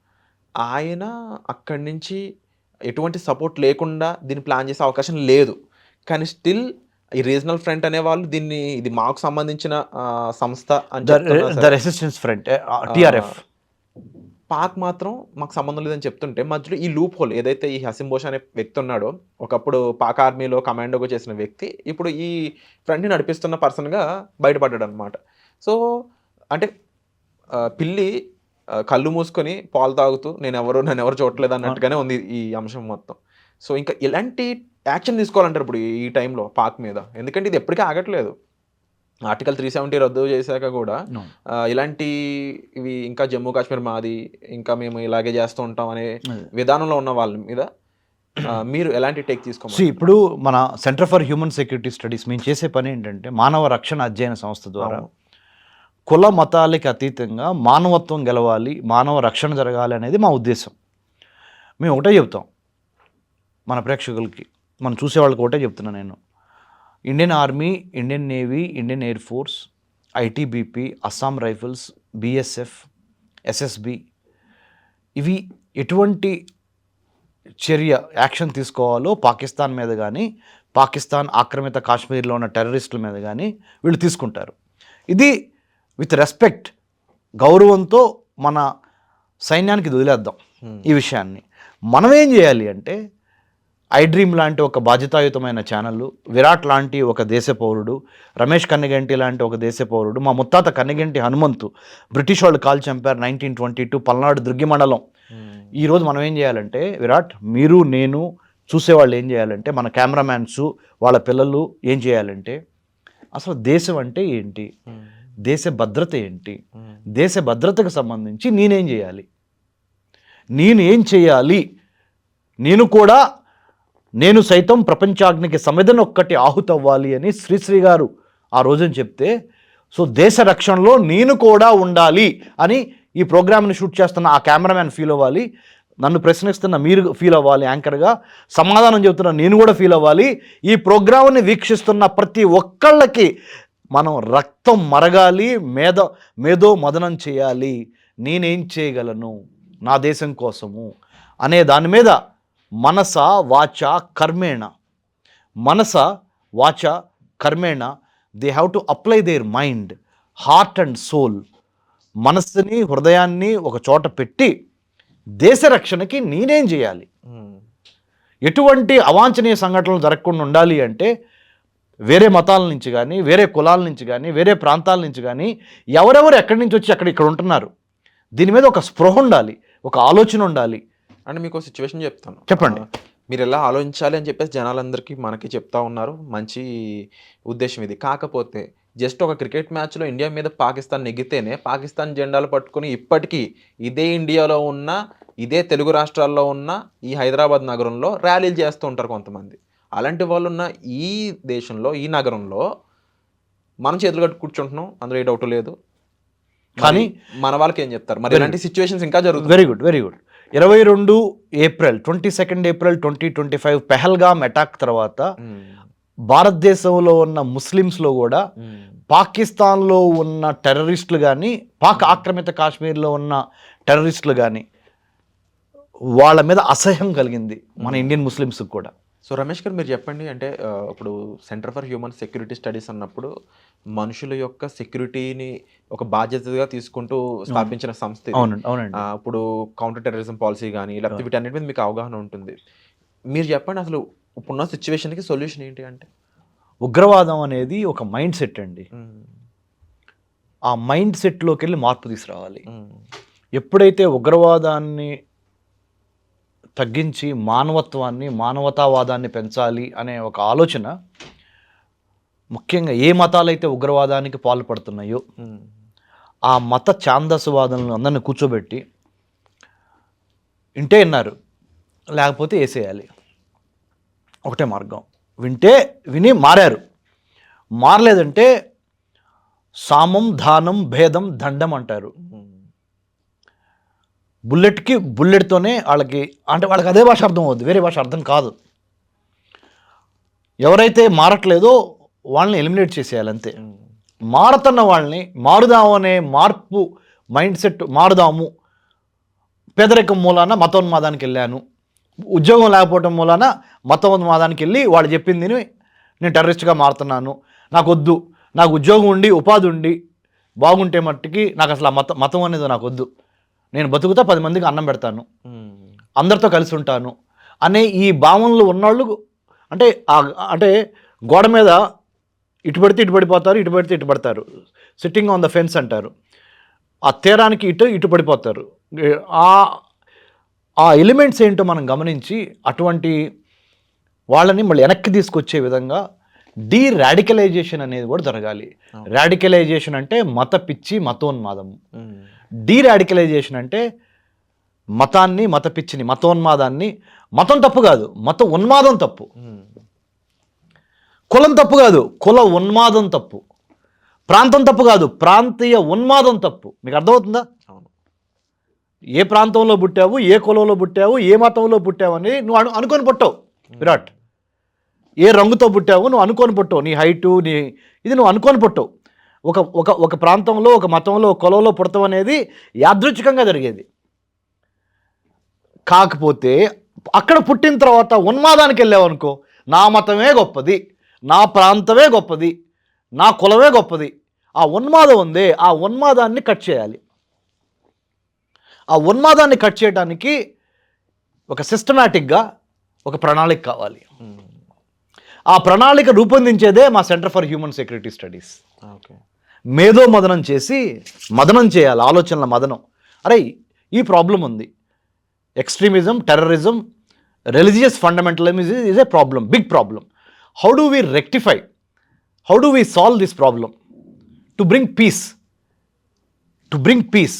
ఆయన అక్కడి నుంచి ఎటువంటి సపోర్ట్ లేకుండా దీన్ని ప్లాన్ చేసే అవకాశం లేదు. కానీ స్టిల్ ఈ రీజనల్ ఫ్రంట్ అనే వాళ్ళు దీన్ని ఇది మాకు సంబంధించిన సంస్థ అని the resistance front TRF, Pak మాత్రం మాకు సంబంధం లేదని చెప్తుంటే మధ్యలో ఈ లూప్ హోల్ ఏదైతే ఈ హసీం బోషా అనే వ్యక్తి ఉన్నాడో, ఒకప్పుడు పాక్ ఆర్మీలో కమాండోగా చేసిన వ్యక్తి, ఇప్పుడు ఈ ఫ్రంట్ని నడిపిస్తున్న పర్సన్గా బయటపడ్డాడు అనమాట. సో అంటే పిల్లి కళ్ళు మూసుకొని పాలు తాగుతూ నన్ను ఎవరు చూడలేదు అన్నట్టుగానే ఉంది ఈ అంశం మొత్తం. సో ఇంకా ఎలాంటి యాక్షన్ తీసుకోవాలంటారు ఇప్పుడు ఈ టైంలో పాక్ మీద? ఎందుకంటే ఇది ఎప్పటికీ ఆగట్లేదు. ఆర్టికల్ 370 రద్దు చేశాక కూడా ఇలాంటి ఇవి ఇంకా జమ్మూ కాశ్మీర్ మాది, ఇంకా మేము ఇలాగే చేస్తూ ఉంటాం అనే విధానంలో ఉన్న వాళ్ళ మీద మీరు ఎలాంటి టేక్ తీసుకోవాలి? ఇప్పుడు మన centre for human security studies మేము చేసే పని ఏంటంటే మానవ రక్షణ అధ్యయన సంస్థ ద్వారా కుల మతాలకి అతీతంగా మానవత్వం గెలవాలి, మానవ రక్షణ జరగాలి అనేది మా ఉద్దేశం. మేము ఒకటే చెప్తాం మన ప్రేక్షకులకి, మనం చూసేవాళ్ళకి ఒకటే చెప్తున్నా నేను. Indian army, Indian navy, Indian air force, ITBP, Assam rifles, BSF, SSB ఇవి ఎటువంటి యాక్షన్ తీసుకోవాలో పాకిస్తాన్ మీద కానీ, పాకిస్తాన్ ఆక్రమిత కాశ్మీర్లో ఉన్న టెర్రరిస్టుల మీద కానీ వీళ్ళు తీసుకుంటారు. ఇది విత్ రెస్పెక్ట్, గౌరవంతో మన సైన్యానికి వదిలేద్దాం ఈ విషయాన్ని. మనం ఏం చేయాలి అంటే iDream లాంటి ఒక బాధ్యతాయుతమైన ఛానల్, విరాట్ లాంటి ఒక దేశ పౌరుడు, రమేష్ కన్నెగంటి లాంటి ఒక దేశ పౌరుడు, మా ముత్తాత కన్నెగంటి హనుమంతు బ్రిటిష్ వాళ్ళు కాల్ చంపారు 1922 పల్నాడు దుర్గి మండలం. ఈరోజు మనం ఏం చేయాలంటే విరాట్, మీరు నేను చూసేవాళ్ళు ఏం చేయాలంటే, మన కెమెరామ్యాన్స్ వాళ్ళ పిల్లలు ఏం చేయాలంటే, అసలు దేశం అంటే ఏంటి, దేశ భద్రత ఏంటి, దేశ భద్రతకు సంబంధించి నేనేం చేయాలి, నేను సైతం ప్రపంచాగ్నికి సమిధనొక్కటి ఆహుతవ్వాలి అని శ్రీశ్రీ గారు ఆ రోజున చెప్తే, సో దేశ రక్షణలో నేను కూడా ఉండాలి అని ఈ ప్రోగ్రామ్ని షూట్ చేస్తున్న ఆ కెమెరామ్యాన్ ఫీల్ అవ్వాలి, నన్ను ప్రశ్నిస్తున్న మీరు ఫీల్ అవ్వాలి, యాంకర్గా సమాధానం చెబుతున్న నేను కూడా ఫీల్ అవ్వాలి, ఈ ప్రోగ్రామ్ని వీక్షిస్తున్న ప్రతి ఒక్కళ్ళకి మనం రక్తం మరగాలి, మేధో మదనం చేయాలి, నేనేం చేయగలను నా దేశం కోసము అనే దాని మీద మనస వాచ కర్మేణ they have to apply their mind, heart and soul. మనస్సుని హృదయాన్ని ఒక చోట పెట్టి దేశ రక్షణకి నేనేం చేయాలి, ఎటువంటి అవాంఛనీయ సంఘటనలు జరగకుండా ఉండాలి అంటే వేరే మతాల నుంచి కానీ, వేరే కులాల నుంచి కానీ, వేరే ప్రాంతాల నుంచి కానీ ఎవరెవరు ఎక్కడి నుంచి వచ్చి ఇక్కడ ఉంటున్నారు, దీని మీద ఒక స్పృహ ఉండాలి, ఒక ఆలోచన ఉండాలి. అంటే మీకు సిచ్యువేషన్ చెప్తాను. చెప్పండి. మీరు ఎలా ఆలోచించాలి అని చెప్పేసి జనాలందరికీ మనకి చెప్తా ఉన్నారు. మంచి ఉద్దేశ్యం ఇది. కాకపోతే జస్ట్ ఒక క్రికెట్ మ్యాచ్‌లో ఇండియా మీద పాకిస్తాన్ నెగ్గితేనే పాకిస్తాన్ జెండాలు పట్టుకొని ఇప్పటికీ ఇదే ఇండియాలో ఉన్న, ఇదే తెలుగు రాష్ట్రాల్లో ఉన్న ఈ హైదరాబాద్ నగరంలో ర్యాలీలు చేస్తూ ఉంటారు కొంతమంది. అలాంటి వాళ్ళున్న ఈ దేశంలో, ఈ నగరంలో మనం చేతులు కట్టి కూర్చుంటున్నాం. అందులో ఏ డౌట్ లేదు. కానీ మన వాళ్ళకి ఏం చెప్తారు? మరి ఇలాంటి సిచ్యువేషన్స్ ఇంకా జరుగుతుంది. Very good, very good. 22 April 22 April 2025 Pahalgam attack తర్వాత భారతదేశంలో ఉన్న ముస్లిమ్స్లో కూడా పాకిస్తాన్లో ఉన్న టెర్రరిస్టులు కానీ, పాక్ ఆక్రమిత కాశ్మీర్లో ఉన్న టెర్రరిస్టులు కానీ వాళ్ళ మీద అసహ్యం కలిగింది మన ఇండియన్ ముస్లిమ్స్కి కూడా. సో రమేష్ గారు మీరు చెప్పండి, అంటే ఇప్పుడు centre for human security studies అన్నప్పుడు మనుషుల యొక్క సెక్యూరిటీని ఒక బాధ్యతగా తీసుకుంటూ స్థాపించిన సంస్థ ఇది. అవునండి. ఇప్పుడు కౌంటర్ టెర్రరిజం పాలసీ కానీ లేకపోతే వీటన్నిటి మీద మీకు అవగాహన ఉంటుంది. మీరు చెప్పండి, అసలు ఇప్పుడున్న సిచ్యువేషన్కి సొల్యూషన్ ఏంటి? అంటే ఉగ్రవాదం అనేది ఒక మైండ్ సెట్ అండి. ఆ మైండ్ సెట్లోకి వెళ్ళి మార్పు తీసుకురావాలి. ఎప్పుడైతే ఉగ్రవాదాన్ని తగ్గించి మానవత్వాన్ని, మానవతావాదాన్ని పెంచాలి అనే ఒక ఆలోచన, ముఖ్యంగా ఏ మతాలైతే ఉగ్రవాదానికి పాల్పడుతున్నాయో ఆ మత ఛాందసవాదులను అందరిని కూర్చోబెట్టి వింటే విన్నారు, లేకపోతే వేసేయాలి. ఒకటే మార్గం. విని మారారు. మారలేదంటే సామం, దానం, భేదం, దండం అంటారు. బుల్లెట్కి బుల్లెట్తోనే వాళ్ళకి, అంటే వాళ్ళకి అదే భాష అర్థం అవుద్ది, వేరే భాష అర్థం కాదు. ఎవరైతే మారట్లేదో వాళ్ళని ఎలిమినేట్ చేసేయాలి అంతే. మారుతున్న వాళ్ళని మారుదాము అనే మార్పు మైండ్ సెట్, మారుదాము, పేదరికం మూలాన మతోన్మాదానికి వెళ్ళాను, ఉద్యోగం లేకపోవటం మూలాన మతోన్మాదానికి వెళ్ళి వాళ్ళు చెప్పింది నేను టెర్రరిస్ట్గా మారుతున్నాను, నాకు వద్దు, నాకు ఉద్యోగం ఉండి ఉపాధి ఉండి బాగుంటే మట్టికి నాకు అసలు ఆ మతం అనేది నాకు వద్దు, నేను బతుకుతా 10 మందికి అన్నం పెడతాను, అందరితో కలిసి ఉంటాను అనే ఈ భావనలు ఉన్నవాళ్ళు, అంటే గోడ మీద ఇటు పడితే ఇటు పడిపోతారు, ఇటు పడితే ఇటు పడతారు, సిట్టింగ్ ఆన్ ద ఫెన్స్ అంటారు. ఆ తీరానికి ఇటు పడిపోతారు. ఆ ఎలిమెంట్స్ ఏంటో మనం గమనించి అటువంటి వాళ్ళని మళ్ళీ వెనక్కి తీసుకొచ్చే విధంగా డీరాడికలైజేషన్ అనేది కూడా జరగాలి. రాడికలైజేషన్ అంటే మత పిచ్చి, మతోన్మాదం. డీరాడికలైజేషన్ అంటే మతాన్ని, మత పిచ్చిని, మతోన్మాదాన్ని, మతం తప్పు కాదు, మత ఉన్మాదం తప్పు, కులం తప్పు కాదు, కుల ఉన్మాదం తప్పు, ప్రాంతం తప్పు కాదు, ప్రాంతీయ ఉన్మాదం తప్పు. మీకు అర్థమవుతుందా? ఏ ప్రాంతంలో పుట్టావు, ఏ కులంలో పుట్టావు, ఏ మతంలో పుట్టావు అనేది నువ్వు అనుకొని పుట్టావు. విరాట్, ఏ రంగుతో పుట్టావు నువ్వు అనుకొని పుట్టావు, నీ హైటు, నీ ఇది నువ్వు అనుకొని పుట్టావు. ఒక ప్రాంతంలో, ఒక మతంలో, ఒక కులంలో పుడతాం అనేది యాదృచ్ఛికంగా జరిగేది. కాకపోతే అక్కడ పుట్టిన తర్వాత ఉన్మాదానికి వెళ్ళావు అనుకో, నా మతమే గొప్పది, నా ప్రాంతమే గొప్పది, నా కులమే గొప్పది, ఆ ఉన్మాదం ఉందే, ఆ ఉన్మాదాన్ని కట్ చేయాలి. ఆ ఉన్మాదాన్ని కట్ చేయడానికి ఒక సిస్టమేటిక్గా ఒక ప్రణాళిక కావాలి. ఆ ప్రణాళిక రూపొందించేదే మా centre for human security studies. మేధో మదనం చేసి మదనం చేయాలి, ఆలోచనల మదనం. అరే ఈ ప్రాబ్లం ఉంది, extremism, terrorism, religious fundamentalism is a problem, big problem. How do we rectify, how do we solve this problem to bring peace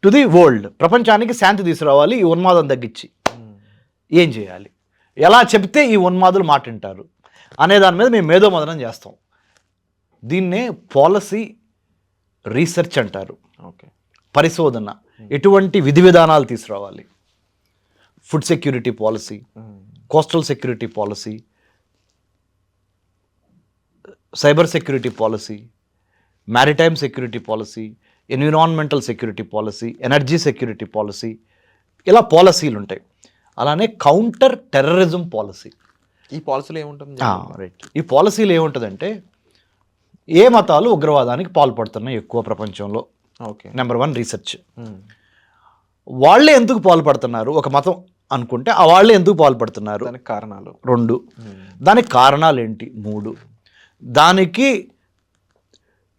to the world? ప్రపంచానికి శాంతి తీసుకురావాలి ఈ ఉన్మాదం తగ్గించి. ఏం చేయాలి, ఎలా చెప్తే ఈ ఉన్మాదులు మాట వింటారు అనే దాని మీద మేము మేధో మదనం చేస్తాం. దీన్నే పాలసీ రీసెర్చ్ అంటారు. పరిశోధన, ఎటువంటి విధి విధానాలు తీసుకురావాలి, food security policy, coastal security policy, cyber security policy, maritime security policy, environmental security policy, energy security policy, ఇలా పాలసీలు ఉంటాయి. అలానే కౌంటర్ టెర్రరిజం పాలసీ. ఈ పాలసీలో ఏముంటుంది? రైట్, ఈ పాలసీలు ఏముంటుందంటే ఏ మతాలు ఉగ్రవాదానికి పాల్పడుతున్నాయి ఎక్కువ ప్రపంచంలో. Number 1 research. వాళ్ళే ఎందుకు పాల్పడుతున్నారు, ఒక మతం అనుకుంటే ఆ వాళ్ళే ఎందుకు పాల్పడుతున్నారు, దానికి కారణాలు 2, దానికి కారణాలు ఏంటి 3, దానికి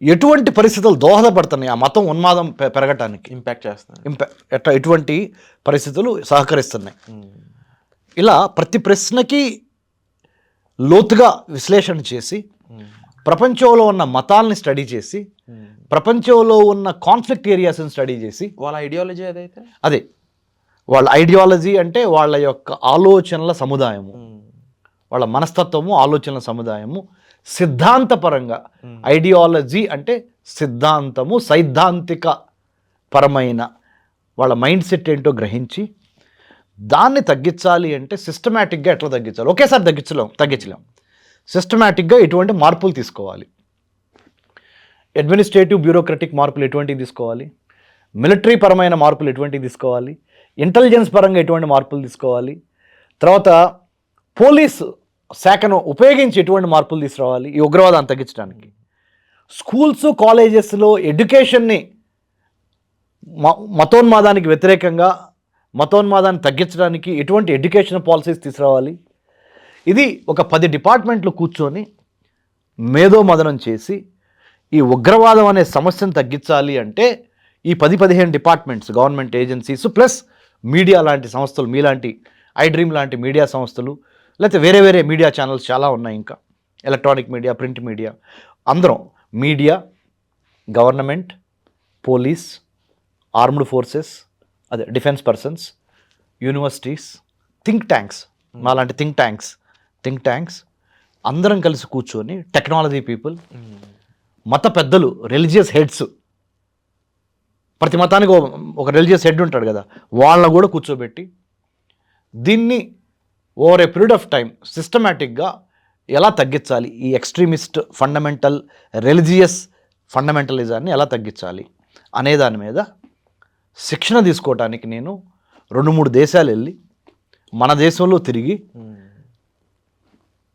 ఎటువంటి పరిస్థితులు దోహదపడుతున్నాయి ఆ మతం ఉన్మాదం పెరగటానికి, ఇంపాక్ట్ చేస్తాను. ఎటువంటి పరిస్థితులు సహకరిస్తున్నాయి. ఇలా ప్రతి ప్రశ్నకి లోతుగా విశ్లేషణ చేసి ప్రపంచంలో ఉన్న మతాలని స్టడీ చేసి ప్రపంచంలో ఉన్న కాన్ఫ్లిక్ట్ ఏరియాస్ని స్టడీ చేసి వాళ్ళ ఐడియాలజీ ఏదైతే అదే వాళ్ళ ఐడియాలజీ అంటే వాళ్ళ యొక్క ఆలోచనల సముదాయము, వాళ్ళ మనస్తత్వము, ఆలోచనల సముదాయము. సిద్ధాంతపరంగా ఐడియాలజీ అంటే సిద్ధాంతము, సైద్ధాంతిక పరమైన వాళ్ళ మైండ్ సెట్ ఏంటో గ్రహించి దాన్ని తగ్గించాలి అంటే సిస్టమేటిక్గా ఎట్లా తగ్గించాలి, ఒకేసారి తగ్గించలేం. సిస్టమేటిక్గా ఎటువంటి మార్పులు తీసుకోవాలి, అడ్మినిస్ట్రేటివ్ బ్యూరోక్రటిక్ మార్పులు ఎటువంటివి తీసుకోవాలి, మిలిటరీ పరమైన మార్పులు ఎటువంటివి తీసుకోవాలి, ఇంటెలిజెన్స్ పరంగా ఎటువంటి మార్పులు తీసుకోవాలి, తర్వాత పోలీసు శాఖను ఉపయోగించి ఎటువంటి మార్పులు తీసుకురావాలి ఈ ఉగ్రవాదాన్ని తగ్గించడానికి. స్కూల్స్ కాలేజెస్లో ఎడ్యుకేషన్ని మతోన్మాదానికి వ్యతిరేకంగా మతోన్మాదాన్ని తగ్గించడానికి ఎటువంటి ఎడ్యుకేషన్ పాలసీస్ తీసుకురావాలి. ఇది ఒక 10 డిపార్ట్మెంట్లు కూర్చొని మేధోమదనం చేసి ఈ ఉగ్రవాదం అనే సమస్యను తగ్గించాలి అంటే ఈ 10-15 departments, government agencies plus media లాంటి సంస్థలు, మీలాంటి ఐడ్రీమ్ లాంటి మీడియా సంస్థలు, లేకపోతే వేరే మీడియా ఛానల్స్ చాలా ఉన్నాయి, ఇంకా ఎలక్ట్రానిక్ మీడియా, ప్రింట్ మీడియా, అందరం media, government, police, armed forces, అదే defence persons, universities, think tanks, మాలాంటి థింక్ ట్యాంక్స్ అందరం కలిసి కూర్చొని టెక్నాలజీ పీపుల్, మత పెద్దలు, రిలీజియస్ హెడ్స్, ప్రతి మతానికి ఒక రిలీజియస్ హెడ్ ఉంటాడు కదా, వాళ్ళని కూడా కూర్చోబెట్టి దీన్ని over a period of time సిస్టమేటిక్గా ఎలా తగ్గించాలి, ఈ ఎక్స్ట్రీమిస్ట్ ఫండమెంటల్ రిలీజియస్ ఫండమెంటలిజాన్ని ఎలా తగ్గించాలి అనే దాని మీద శిక్షణ తీసుకోవటానికి నేను 2-3 దేశాలు వెళ్ళి మన దేశంలో తిరిగి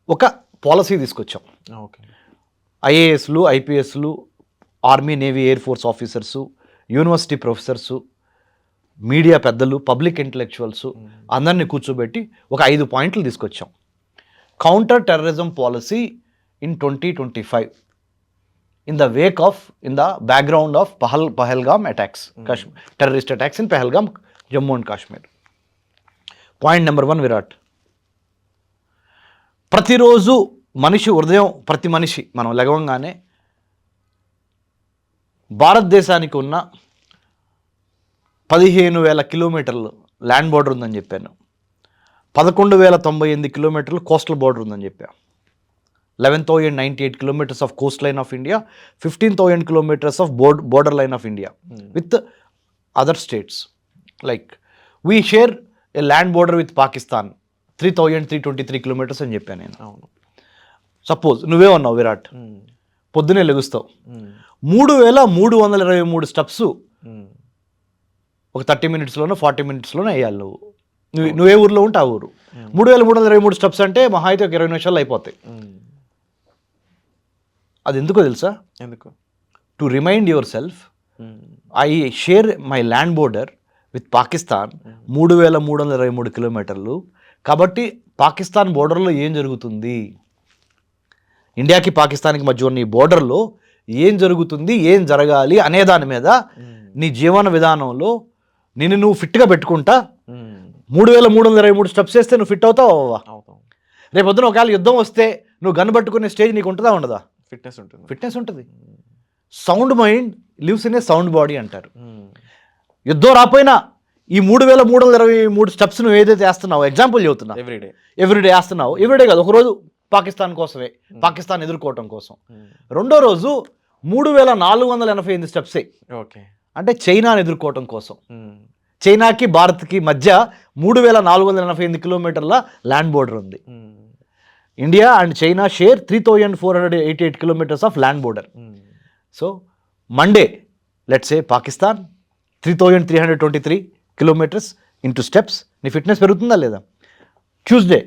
ఒక పాలసీ తీసుకొచ్చాం. ఓకే. ఐఏఎస్లు, ఐపీఎస్లు, army, navy, air force officers, university professors, media పెద్దలు, పబ్లిక్ ఇంటలెక్చువల్స్ అందరినీ కూర్చోబెట్టి ఒక 5 పాయింట్లు తీసుకొచ్చాం. Counter terrorism policy in 2025 in the background of Pahalgam attacks, terrorist attacks in Pahalgam, Jammu and Kashmir. Point number 1 Virat, ప్రతిరోజు ప్రతి మనిషి మనం లెగవంగానే భారతదేశానికి ఉన్న 15,000 కిలోమీటర్లు ల్యాండ్ బోర్డర్ ఉందని చెప్పాను, 11,098 కిలోమీటర్లు కోస్టల్ బోర్డర్ ఉందని చెప్పాను, 11,098 kilometers of coastline of India, 15,000 kilometers of borderline of India with other states. Like we share a land border with Pakistan, 3,323 kilometers అని చెప్పాను నేను. సపోజ్ నువ్వే ఉన్నావు విరాట్, పొద్దునే లెగుస్తావు, 3,323 స్టెప్స్ ఒక 30 minutesలోనో 40 minutesలోనో వేయాలి. నువ్వే ఊర్లో ఉంటే ఆ ఊరు. 3,323 స్టెప్స్ అంటే మహా అయితే ఒక 20 నిమిషాలు అయిపోతాయి. అది ఎందుకో తెలుసా? ఎందుకు? To remind yourself, I share my land border with Pakistan 3,323 కిలోమీటర్లు. కాబట్టి పాకిస్తాన్ బోర్డర్లో ఏం జరుగుతుంది, ఇండియాకి పాకిస్తాన్కి మధ్య ఉన్న ఈ బోర్డర్లో ఏం జరుగుతుంది, ఏం జరగాలి అనే దాని మీద నీ జీవన విధానంలో నువ్వు ఫిట్గా పెట్టుకుంటా. 3,323 స్టెప్స్ వేస్తే నువ్వు ఫిట్ అవుతావు. రేపు పొద్దున ఒకవేళ యుద్ధం వస్తే నువ్వు గన్ పట్టుకునే స్టేజ్ నీకు ఉంటుందా ఉండదా? ఫిట్నెస్ ఉంటుంది. Sound mind lives in a sound body అంటారు. యుద్ధం రాపోయినా ఈ 3,323 స్టెప్స్ నువ్వు ఏదైతే వేస్తున్నావు, ఎగ్జాంపుల్ చెబుతున్నా, ఎవ్రీడే వేస్తున్నావు. ఎవ్రీడే కాదు, ఒకరోజు పాకిస్తాన్ కోసమే, పాకిస్తాన్ ఎదుర్కోవటం కోసం. రెండో రోజు 3,488 స్టెప్సే, అంటే చైనాని ఎదుర్కోవటం కోసం. చైనాకి భారత్కి మధ్య 3,488 కిలోమీటర్ల ల్యాండ్ బోర్డర్ ఉంది. India and China share 3,488 kilometers of land border. So Monday let's say Pakistan 3,323 kilometers into steps, నీ ఫిట్నెస్ పెరుగుతుందా లేదా? Tuesday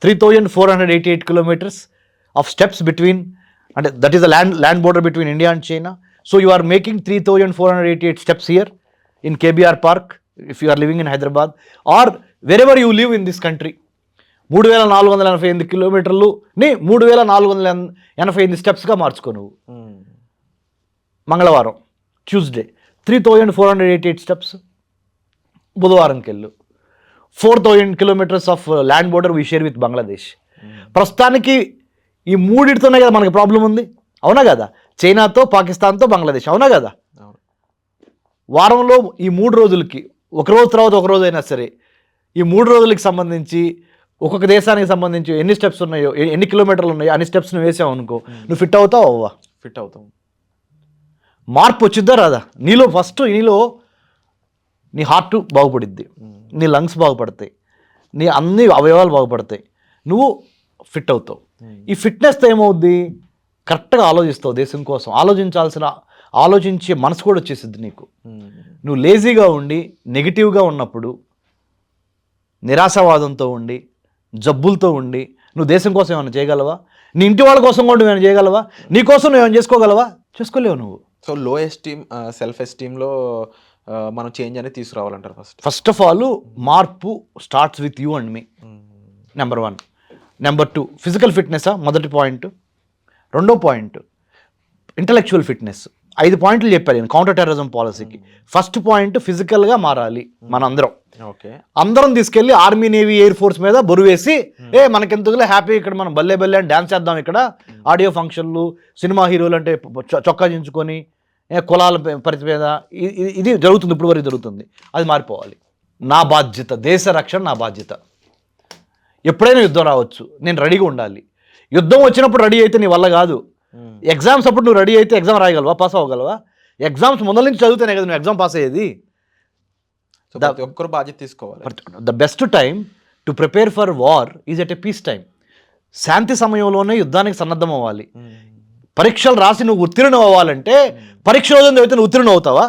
3,488 kilometers of steps between, అంటే that is the land border between India and China. So you are making 3,488 steps here in KBR Park if you are living in Hyderabad or wherever you live in this country. 3,488 కిలోమీటర్లు ని 3,488 స్టెప్స్గా మార్చుకో నువ్వు. మంగళవారం, Tuesday 3488 steps, బుధవారంకి వెళ్ళు 4000 kilometres of land border we share with Bangladesh. ప్రస్తుతానికి ఈ మూడిటితోనే కదా మనకి ప్రాబ్లం ఉంది, అవునా కదా? చైనాతో, పాకిస్తాన్తో, బంగ్లాదేశ్, అవునా కదా? వారంలో ఈ 3 రోజులకి ఒక రోజు తర్వాత ఒక రోజు అయినా సరే ఈ 3 రోజులకి సంబంధించి ఒక్కొక్క దేశానికి సంబంధించి ఎన్ని స్టెప్స్ ఉన్నాయో, ఎన్ని కిలోమీటర్లు ఉన్నాయో అన్ని స్టెప్స్ నువ్వు వేసావు అనుకో, నువ్వు ఫిట్ అవుతావు అవ్వా? ఫిట్ అవుతాం. మార్పు వచ్చిద్దా రాదా? నీలో నీ హార్ట్ బాగుపడిద్ది, నీ లంగ్స్ బాగుపడతాయి, నీ అన్ని అవయవాలు బాగుపడతాయి, నువ్వు ఫిట్ అవుతావు. ఈ ఫిట్నెస్తో ఏమవుద్ది? కరెక్ట్గా ఆలోచిస్తావు దేశం కోసం. ఆలోచించే మనసు కూడా వచ్చేసిద్ది నీకు. నువ్వు లేజీగా ఉండి నెగిటివ్గా ఉన్నప్పుడు, నిరాశావాదంతో ఉండి, జబ్బులతో ఉండి నువ్వు దేశం కోసం ఏమైనా చేయగలవా? నీ ఇంటి వాళ్ళ కోసం కూడా నువ్వేమైనా చేయగలవా? నీ కోసం నువ్వు ఏమైనా చేసుకోగలవా? చేసుకోలేవు నువ్వు. సో లో ఎస్టీమ్, సెల్ఫ్ ఎస్టీమ్లో మనం చేంజ్ అనేది తీసుకురావాలంటారు. ఫస్ట్ ఆఫ్ ఆల్ మార్పు starts with you and me, number 1. Number 2 physical fitness, మొదటి పాయింట్. రెండో పాయింట్ ఇంటలెక్చువల్ ఫిట్నెస్. 5 పాయింట్లు చెప్పారు నేను కౌంటర్ టెర్రరిజం పాలసీకి. ఫస్ట్ పాయింట్ ఫిజికల్గా మారాలి మనందరం. అందరం తీసుకెళ్ళి ఆర్మీ, నేవీ, ఎయిర్ ఫోర్స్ మీద బరువేసి మనకెందుకులే హ్యాపీ, ఇక్కడ మనం బల్లే అని డ్యాన్స్ చేద్దాం, ఇక్కడ ఆడియో ఫంక్షన్లు, సినిమా హీరోలు అంటే చొక్కా చించుకొని కులాల పరిధి మీద ఇది జరుగుతుంది, ఇప్పుడు వరకు జరుగుతుంది. అది మారిపోవాలి. నా బాధ్యత, దేశ రక్షణ నా బాధ్యత. ఎప్పుడైనా యుద్ధం రావచ్చు, నేను రెడీగా ఉండాలి. యుద్ధం వచ్చినప్పుడు రెడీ అయితే నీ వల్ల కాదు. ఎగ్జామ్స్ అప్పుడు నువ్వు రెడీ అయితే ఎగ్జామ్ రాయగలవా, పాస్ అవ్వగలవా? ఎగ్జామ్స్ ముందర నుంచి చదివితేనే కదా నువ్వు ఎగ్జామ్ పాస్ అయ్యేది. ఒక్కరు బాధ్యత తీసుకోవాలి. The best time to prepare for war is at a peace time. శాంతి సమయంలోనే యుద్ధానికి సన్నద్ధం అవ్వాలి. పరీక్షలు రాసి నువ్వు ఉత్తీర్ణం అవ్వాలంటే పరీక్ష రోజు చదివితే నువ్వు ఉత్తీర్ణం అవుతావా?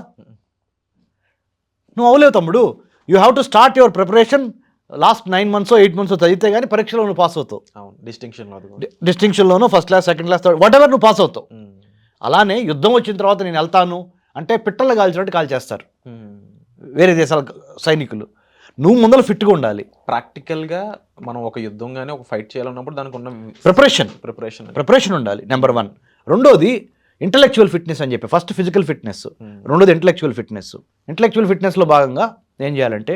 నువ్వు అవ్వలేవు తమ్ముడు. You have to start your preparation last 9 months 8 months చదివితే కానీ పరీక్షలో నువ్వు పాస్ అవుతావు. డిస్టింక్షన్లోనూ first class, second class, whatever నువ్వు పాస్ అవుతావు. అలానే యుద్ధం వచ్చిన తర్వాత నేను వెళ్తాను అంటే పిట్టలు కాల్చినట్టు కాల్చేస్తారు వేరే దేశాల సైనికులు. నువ్వు ముందర ఫిట్గా ఉండాలి. ప్రాక్టికల్గా మనం ఒక యుద్ధం కానీ ఒక ఫైట్ చేయాలన్నప్పుడు దానికి ఉన్న ప్రిపరేషన్ ఉండాలి, నెంబర్ 1. రెండోది ఇంటలెక్చువల్ ఫిట్నెస్ అని చెప్పి. ఫస్ట్ ఫిజికల్ ఫిట్నెస్, రెండోది ఇంటలెక్చువల్ ఫిట్నెస్. ఇంటలెక్చువల్ ఫిట్నెస్లో భాగంగా ఏం చేయాలంటే,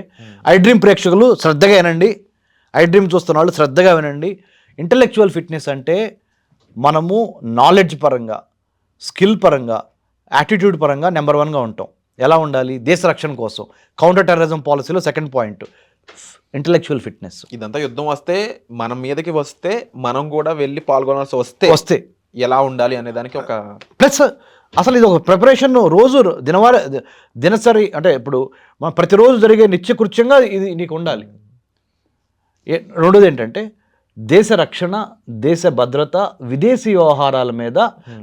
ఐ డ్రీమ్ ప్రేక్షకులు శ్రద్ధగా వినండి, ఐ డ్రీమ్ చూస్తున్న వాళ్ళు శ్రద్ధగా వినండి. ఇంటలెక్చువల్ ఫిట్నెస్ అంటే మనము నాలెడ్జ్ పరంగా, స్కిల్ పరంగా, యాటిట్యూడ్ పరంగా నెంబర్ 1గా ఉంటాం. ఎలా ఉండాలి? దేశ రక్షణ కోసం. కౌంటర్ టెర్రరిజం పాలసీలో సెకండ్ పాయింట్ ఇంటలెక్చువల్ ఫిట్నెస్. ఇదంతా యుద్ధం వస్తే మన మీదకి వస్తే మనం కూడా వెళ్ళి పాల్గొనాల్సి వస్తే ఎలా ఉండాలి అనే దానికి ఒక ప్లస్ అసలు ఇది ఒక ప్రిపరేషన్. రోజు దినసరి అంటే ఇప్పుడు మన ప్రతిరోజు జరిగే నిత్యకృత్యంగా ఇది నీకు ఉండాలి. రెండోది ఏంటంటే దేశ రక్షణ, దేశ భద్రత, విదేశీ వ్యవహారాల మీద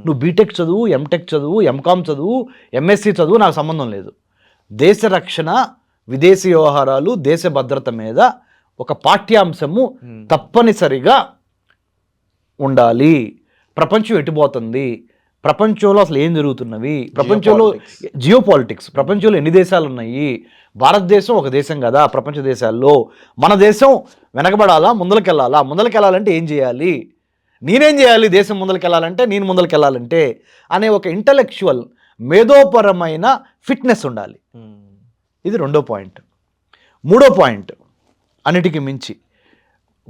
నువ్వు బీటెక్ చదువు, ఎంటెక్ చదువు, ఎంకామ్ చదువు, ఎంఎస్సి చదువు, నాకు సంబంధం లేదు. దేశ రక్షణ, విదేశీ వ్యవహారాలు, దేశ భద్రత మీద ఒక పాఠ్యాంశము తప్పనిసరిగా ఉండాలి. ప్రపంచం ఎటుపోతుంది, ప్రపంచంలో అసలు ఏం జరుగుతున్నవి, ప్రపంచంలో జియో పాలిటిక్స్, ప్రపంచంలో ఎన్ని దేశాలు ఉన్నాయి, భారతదేశం ఒక దేశం కదా ప్రపంచ దేశాల్లో, మన దేశం వెనకబడాలా, ముందలకెళ్ళాలంటే ఏం చేయాలి, నేనేం చేయాలి దేశం ముందలకెళ్ళాలంటే, నేను ముందలకెళ్ళాలంటే అనే ఒక ఇంటలెక్చువల్, మేధోపరమైన ఫిట్నెస్ ఉండాలి. ఇది రెండో పాయింట్. మూడో పాయింట్ అన్నిటికీ మించి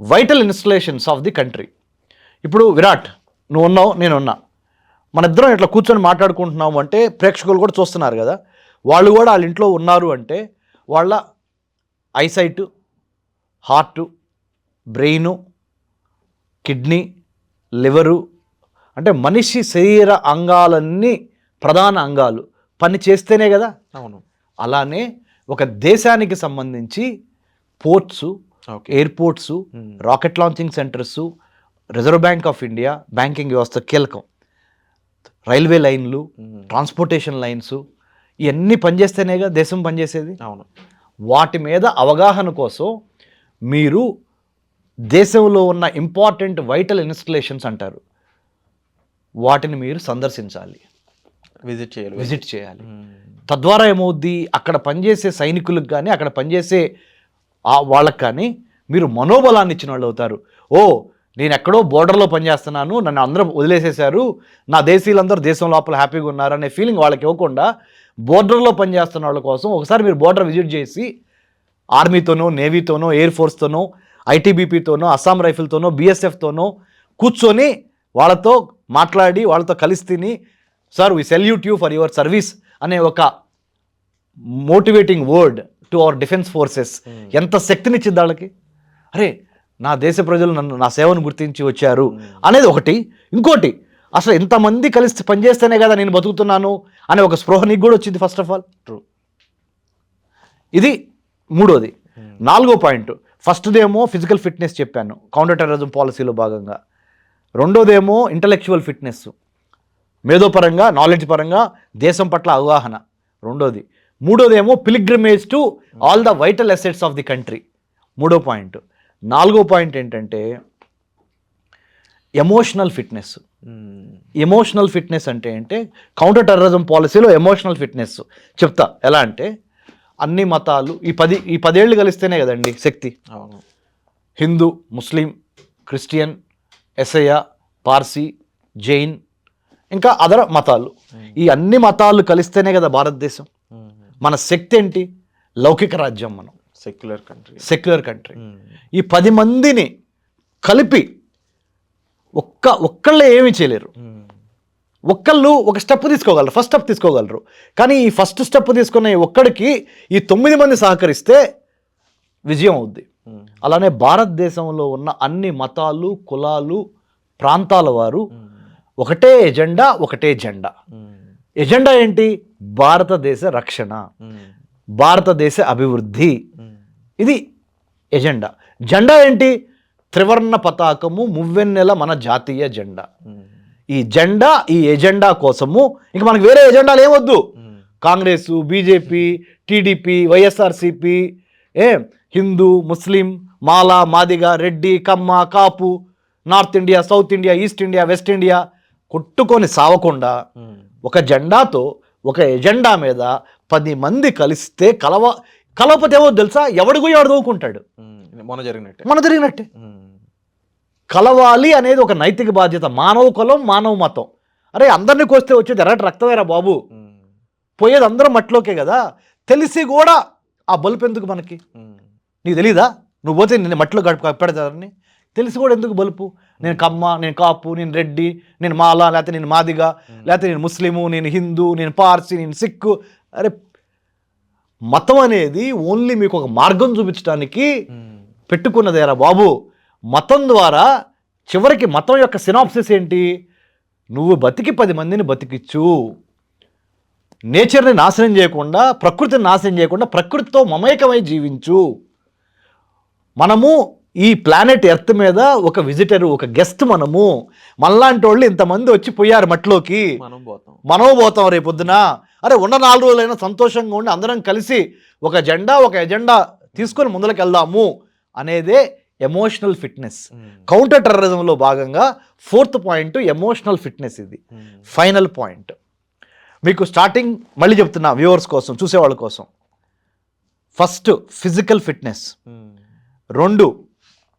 vital installations of the country. ఇప్పుడు విరాట్, నువ్వు ఉన్నావు, నేనున్నా, మన ఇద్దరం ఇట్లా కూర్చొని మాట్లాడుకుంటున్నాము అంటే ప్రేక్షకులు కూడా చూస్తున్నారు కదా, వాళ్ళు కూడా వాళ్ళ ఇంట్లో ఉన్నారు అంటే వాళ్ళ ఐసైటు, హార్టు, బ్రెయిను, కిడ్నీ, లివరు, అంటే మనిషి శరీర అంగాలన్నీ ప్రధాన అంగాలు పని చేస్తేనే కదా. అవును. అలానే ఒక దేశానికి సంబంధించి ports, airports, rocket launching centres, reserve bank of India, banking వ్యవస్థ కీలకం, రైల్వే లైన్లు, ట్రాన్స్పోర్టేషన్ లైన్స్, ఇవన్నీ పనిచేస్తేనేగా దేశం పనిచేసేది. అవును. వాటి మీద అవగాహన కోసం మీరు దేశంలో ఉన్న ఇంపార్టెంట్ వైటల్ ఇన్స్టలేషన్స్ అంటారు, వాటిని మీరు సందర్శించాలి, విజిట్ చేయాలి. తద్వారా ఏమవుద్ది, అక్కడ పనిచేసే సైనికులకు కానీ, అక్కడ పనిచేసే వాళ్ళకి కానీ మీరు మనోబలాన్ని ఇచ్చిన వాళ్ళు అవుతారు. ఓ, నేను ఎక్కడో బోర్డర్లో పనిచేస్తున్నాను, నన్ను అందరూ వదిలేసేశారు, నా దేశీయులందరూ దేశం లోపల హ్యాపీగా ఉన్నారు అనే ఫీలింగ్ వాళ్ళకి ఇవ్వకుండా బోర్డర్లో పనిచేస్తున్న వాళ్ళ కోసం ఒకసారి మీరు బోర్డర్ విజిట్ చేసి ఆర్మీతోనో, నేవీతోనో, ఎయిర్ ఫోర్స్తోనో, ఐటీబీపీతోనో, అస్సాం రైఫిల్తోనో, బీఎస్ఎఫ్తోనో కూర్చొని వాళ్ళతో మాట్లాడి వాళ్ళతో కలిసి తిని, sir we salute you for your service అనే ఒక motivating word to our defence forces ఎంత శక్తినిచ్చింది వాళ్ళకి. అరే నా దేశ ప్రజలు నా సేవను గుర్తించి వచ్చారు అనేది ఒకటి. ఇంకోటి, అసలు ఇంతమంది కలిసి పనిచేస్తేనే కదా నేను బతుకుతున్నాను అనే ఒక స్పృహ నీకు కూడా వచ్చింది ఫస్ట్ ఆఫ్ ఆల్. ట్రూ. ఇది మూడోది. నాలుగో పాయింట్, ఫస్ట్దేమో ఫిజికల్ ఫిట్నెస్ చెప్పాను, కౌంటర్ టెర్రరిజం పాలసీలో భాగంగా. రెండోదేమో ఇంటలెక్చువల్ ఫిట్నెస్, మేధోపరంగా, నాలెడ్జ్ పరంగా దేశం పట్ల అవగాహన రెండోది. మూడోదేమో pilgrimage to all the vital assets of the country, మూడో పాయింట్. నాలుగో పాయింట్ ఏంటంటే ఎమోషనల్ ఫిట్నెస్. ఎమోషనల్ ఫిట్నెస్ అంటే కౌంటర్ టెర్రరిజం పాలసీలో ఎమోషనల్ ఫిట్నెస్ చెప్తా. ఎలా అంటే అన్ని మతాలు ఈ 10 ఏళ్ళు కలిస్తేనే కదండి శక్తి. అవును. హిందూ, ముస్లిం, క్రిస్టియన్, ఎస్ఐయా, పార్సీ, జైన్, ఇంకా అదర్ మతాలు, ఈ అన్ని మతాలు కలిస్తేనే కదా భారతదేశం. మన శక్తి ఏంటి? లౌకిక రాజ్యం. మనం సెక్యులర్ కంట్రీ. ఈ 10 మందిని కలిపి ఒక్కళ్ళే ఏమీ చేయలేరు. ఒక్కళ్ళు ఒక స్టెప్ తీసుకోగలరు, ఫస్ట్ స్టెప్ తీసుకోగలరు. కానీ ఈ ఫస్ట్ స్టెప్ తీసుకున్న ఒక్కడికి ఈ 9 మంది సహకరిస్తే విజయం అవుద్ది. అలానే భారతదేశంలో ఉన్న అన్ని మతాలు, కులాలు, ప్రాంతాల వారు ఒకటే ఎజెండా, ఒకటే జెండా. ఎజెండా ఏంటి? భారతదేశ రక్షణ, భారతదేశ అభివృద్ధి. ఇది ఎజెండా. జెండా ఏంటి? త్రివర్ణ పతాకము, మువ్వెన్నెల మన జాతీయ జెండా. ఈ జెండా, ఈ ఎజెండా కోసము ఇంక మనకు వేరే ఎజెండాలు ఏమొద్దు. Congress, BJP, TDP, YSRCP, Hindu, Muslim, Mala, Madiga, Reddy, Kamma, Kapu, North India, South India, East India, West India కొట్టుకొని సావకుండా ఒక జెండాతో, ఒక ఎజెండా మీద 10 మంది కలిస్తే కలవకపోతే ఏమో తెలుసా? ఎవడికి ఎవడు దూకుంటాడు. మన జరిగినట్టే. కలవాలి అనేది ఒక నైతిక బాధ్యత. మానవ కులం, మానవ మతం. అరే అందరినీ కోస్తే వచ్చేది ఎర్రటి రక్తమేరా బాబు, పోయేది అందరం మట్టిలోకే కదా. తెలిసి కూడా ఆ బలుపు ఎందుకు మనకి? నీకు తెలీదా? నువ్వు పోతే నేను మట్టిలో కప్పెడతారని తెలిసి కూడా ఎందుకు బలుపు? నేను కమ్మ, నేను కాపు, నేను రెడ్డి, నేను మాల, లేకపోతే నేను మాదిగ, లేకపోతే నేను ముస్లిము, నేను హిందూ, నేను పార్సీ, నేను సిక్కు. అరే మతం అనేది ఓన్లీ మీకు ఒక మార్గం చూపించడానికి పెట్టుకున్నదేరా బాబు. మతం ద్వారా చివరికి మతం యొక్క సినాప్సిస్ ఏంటి? నువ్వు బతికి 10 మందిని బతికిచ్చు, నేచర్ని నాశనం చేయకుండా, ప్రకృతిని నాశనం చేయకుండా ప్రకృతితో మమేకమై జీవించు. మనము ఈ ప్లానెట్ ఎర్త్ మీద ఒక విజిటర్, ఒక గెస్ట్. మనలాంటి వాళ్ళు ఇంతమంది వచ్చి పోయారు మట్టిలోకి, మనం పోతాం రేపొద్దున. అరే ఉన్న 4 రోజులైనా సంతోషంగా ఉండి అందరం కలిసి ఒక జెండా, ఒక ఎజెండా తీసుకొని ముందుకు వెళ్దాము అనేదే ఎమోషనల్ ఫిట్నెస్. కౌంటర్ టెర్రరిజంలో భాగంగా 4th పాయింట్ ఎమోషనల్ ఫిట్నెస్. ఇది ఫైనల్ పాయింట్. మీకు స్టార్టింగ్ మళ్ళీ చెప్తున్నా వ్యూవర్స్ కోసం, చూసేవాళ్ళ కోసం. First physical fitness, 2